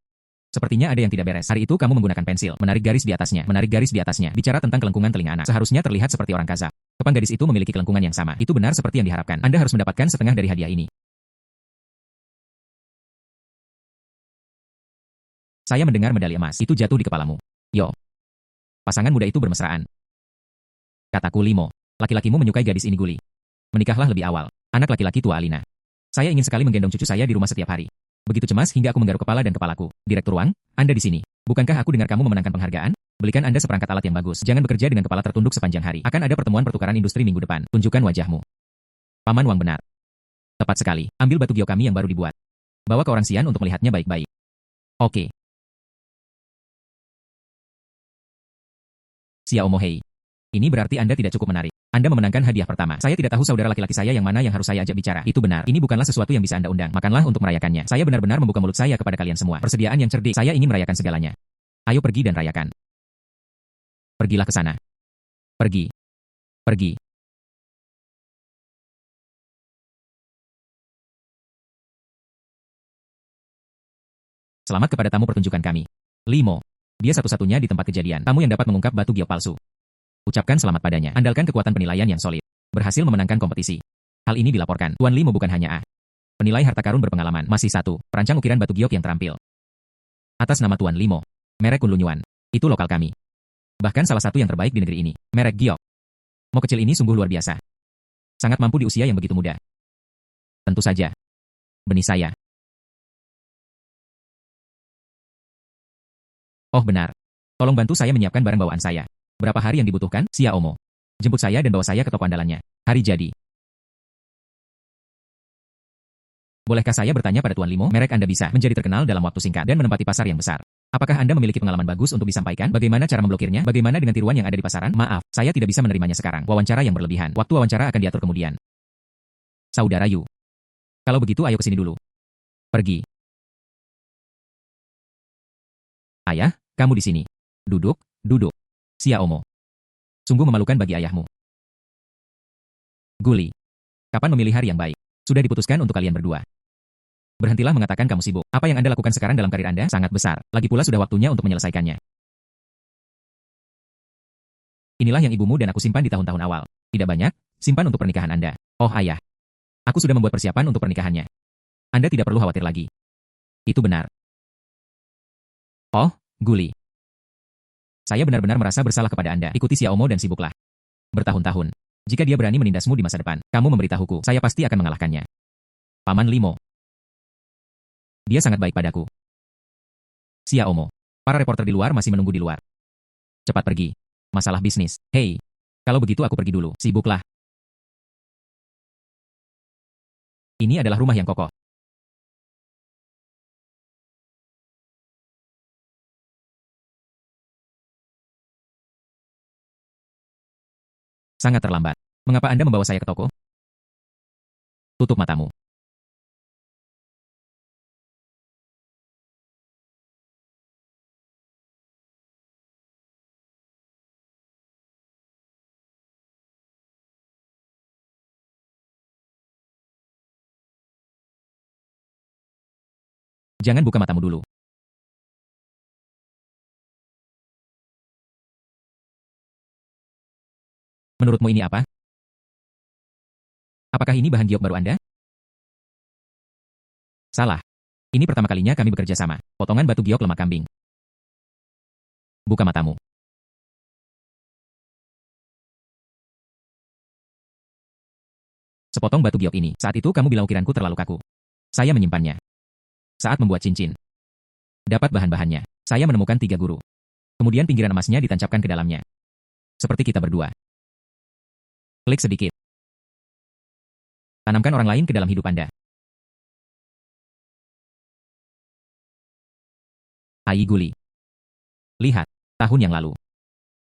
Sepertinya ada yang tidak beres. Hari itu kamu menggunakan pensil, menarik garis di atasnya, bicara tentang kelengkungan telinga anak. Seharusnya terlihat seperti orang kazak. Kapan gadis itu memiliki kelengkungan yang sama? Itu benar seperti yang diharapkan. Anda harus mendapatkan setengah dari hadiah ini. Saya mendengar medali emas itu jatuh di kepalamu. Yo. Pasangan muda itu bermesraan. Kataku Limo. Laki-lakimu menyukai gadis ini Guli. Menikahlah lebih awal. Anak laki-laki tua Alina. Saya ingin sekali menggendong cucu saya di rumah setiap hari. Begitu cemas hingga aku menggaruk kepala dan kepalaku. Direktur Wang, Anda di sini. Bukankah aku dengar kamu memenangkan penghargaan? Belikan Anda seperangkat alat yang bagus. Jangan bekerja dengan kepala tertunduk sepanjang hari. Akan ada pertemuan pertukaran industri minggu depan. Tunjukkan wajahmu. Paman Wang benar. Tepat sekali. Ambil batu giok kami yang baru dibuat. Bawa ke orang Xian untuk melihatnya baik-baik. Oke. Xiao Mohei. Ini berarti Anda tidak cukup menarik. Anda memenangkan hadiah pertama. Saya tidak tahu saudara laki-laki saya yang mana yang harus saya ajak bicara. Itu benar. Ini bukanlah sesuatu yang bisa Anda undang. Makanlah untuk merayakannya. Saya benar-benar membuka mulut saya kepada kalian semua. Persediaan yang cerdik. Saya ingin merayakan segalanya. Ayo pergi dan rayakan. Pergilah ke sana. Pergi. Pergi. Selamat kepada tamu pertunjukan kami. Limo. Dia satu-satunya di tempat kejadian. Tamu yang dapat mengungkap batu giok palsu. Ucapkan selamat padanya. Andalkan kekuatan penilaian yang solid. Berhasil memenangkan kompetisi. Hal ini dilaporkan. Tuan Limo bukan hanya A. Penilai harta karun berpengalaman. Masih satu. Perancang ukiran batu giok yang terampil. Atas nama Tuan Limo. Merek Kunlun Yuan. Itu lokal kami. Bahkan salah satu yang terbaik di negeri ini. Merek giok. Mo kecil ini sungguh luar biasa. Sangat mampu di usia yang begitu muda. Tentu saja. Benih saya. Oh benar. Tolong bantu saya menyiapkan barang bawaan saya. Berapa hari yang dibutuhkan, Xiao Mo? Jemput saya dan bawa saya ke toko andalannya. Hari jadi. Bolehkah saya bertanya pada Tuan Limo? Merek Anda bisa menjadi terkenal dalam waktu singkat dan menempati pasar yang besar. Apakah Anda memiliki pengalaman bagus untuk disampaikan? Bagaimana cara memblokirnya? Bagaimana dengan tiruan yang ada di pasaran? Maaf, saya tidak bisa menerimanya sekarang. Wawancara yang berlebihan. Waktu wawancara akan diatur kemudian. Saudara Yu. Kalau begitu ayo ke sini dulu. Pergi. Ayah, kamu di sini. Duduk, duduk. Xiao Mo. Sungguh memalukan bagi ayahmu. Guli. Kapan memilih hari yang baik? Sudah diputuskan untuk kalian berdua. Berhentilah mengatakan kamu sibuk. Apa yang Anda lakukan sekarang dalam karir Anda sangat besar. Lagi pula sudah waktunya untuk menyelesaikannya. Inilah yang ibumu dan aku simpan di tahun-tahun awal. Tidak banyak, simpan untuk pernikahan Anda. Oh ayah. Aku sudah membuat persiapan untuk pernikahannya. Anda tidak perlu khawatir lagi. Itu benar. Oh, Guli. Saya benar-benar merasa bersalah kepada Anda. Ikuti Xiao Mo dan sibuklah. Bertahun-tahun. Jika dia berani menindasmu di masa depan, kamu memberitahuku. Saya pasti akan mengalahkannya. Paman Limo. Dia sangat baik padaku. Xiao Mo. Para reporter di luar masih menunggu di luar. Cepat pergi. Masalah bisnis. Hei. Kalau begitu aku pergi dulu. Sibuklah. Ini adalah rumah yang kokoh. Sangat terlambat. Mengapa Anda membawa saya ke toko? Tutup matamu. Jangan buka matamu dulu. Menurutmu ini apa? Apakah ini bahan giok baru Anda? Salah. Ini pertama kalinya kami bekerja sama. Potongan batu giok lemak kambing. Buka matamu. Sepotong batu giok ini. Saat itu kamu bilang ukiranku terlalu kaku. Saya menyimpannya. Saat membuat cincin. Dapat bahan-bahannya. Saya menemukan 3 guru. Kemudian pinggiran emasnya ditancapkan ke dalamnya. Seperti kita berdua. Klik sedikit. Tanamkan orang lain ke dalam hidup Anda. Ai Guli. Lihat, tahun yang lalu.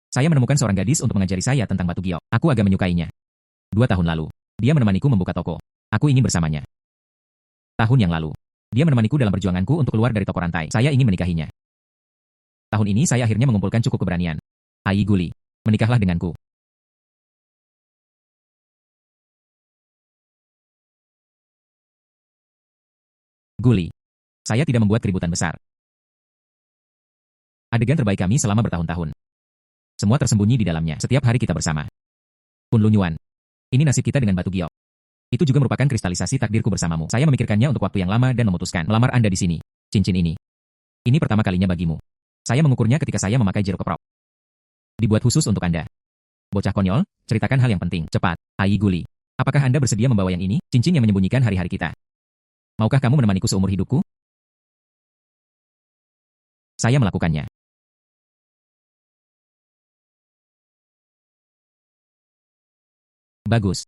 Saya menemukan seorang gadis untuk mengajari saya tentang batu giok. Aku agak menyukainya. 2 tahun lalu, dia menemaniku membuka toko. Aku ingin bersamanya. Tahun yang lalu, dia menemaniku dalam perjuanganku untuk keluar dari toko rantai. Saya ingin menikahinya. Tahun ini saya akhirnya mengumpulkan cukup keberanian. Ai Guli, menikahlah denganku. Guli. Saya tidak membuat keributan besar. Adegan terbaik kami selama bertahun-tahun. Semua tersembunyi di dalamnya. Setiap hari kita bersama. Kunlun Yuan. Ini nasib kita dengan batu giok. Itu juga merupakan kristalisasi takdirku bersamamu. Saya memikirkannya untuk waktu yang lama dan memutuskan melamar Anda di sini. Cincin ini. Ini pertama kalinya bagimu. Saya mengukurnya ketika saya memakai jeruk keprok. Dibuat khusus untuk Anda. Bocah konyol, ceritakan hal yang penting, cepat. Ai Guli. Apakah Anda bersedia membawa yang ini? Cincin yang menyembunyikan hari-hari kita. Maukah kamu menemaniku seumur hidupku? Saya melakukannya. Bagus.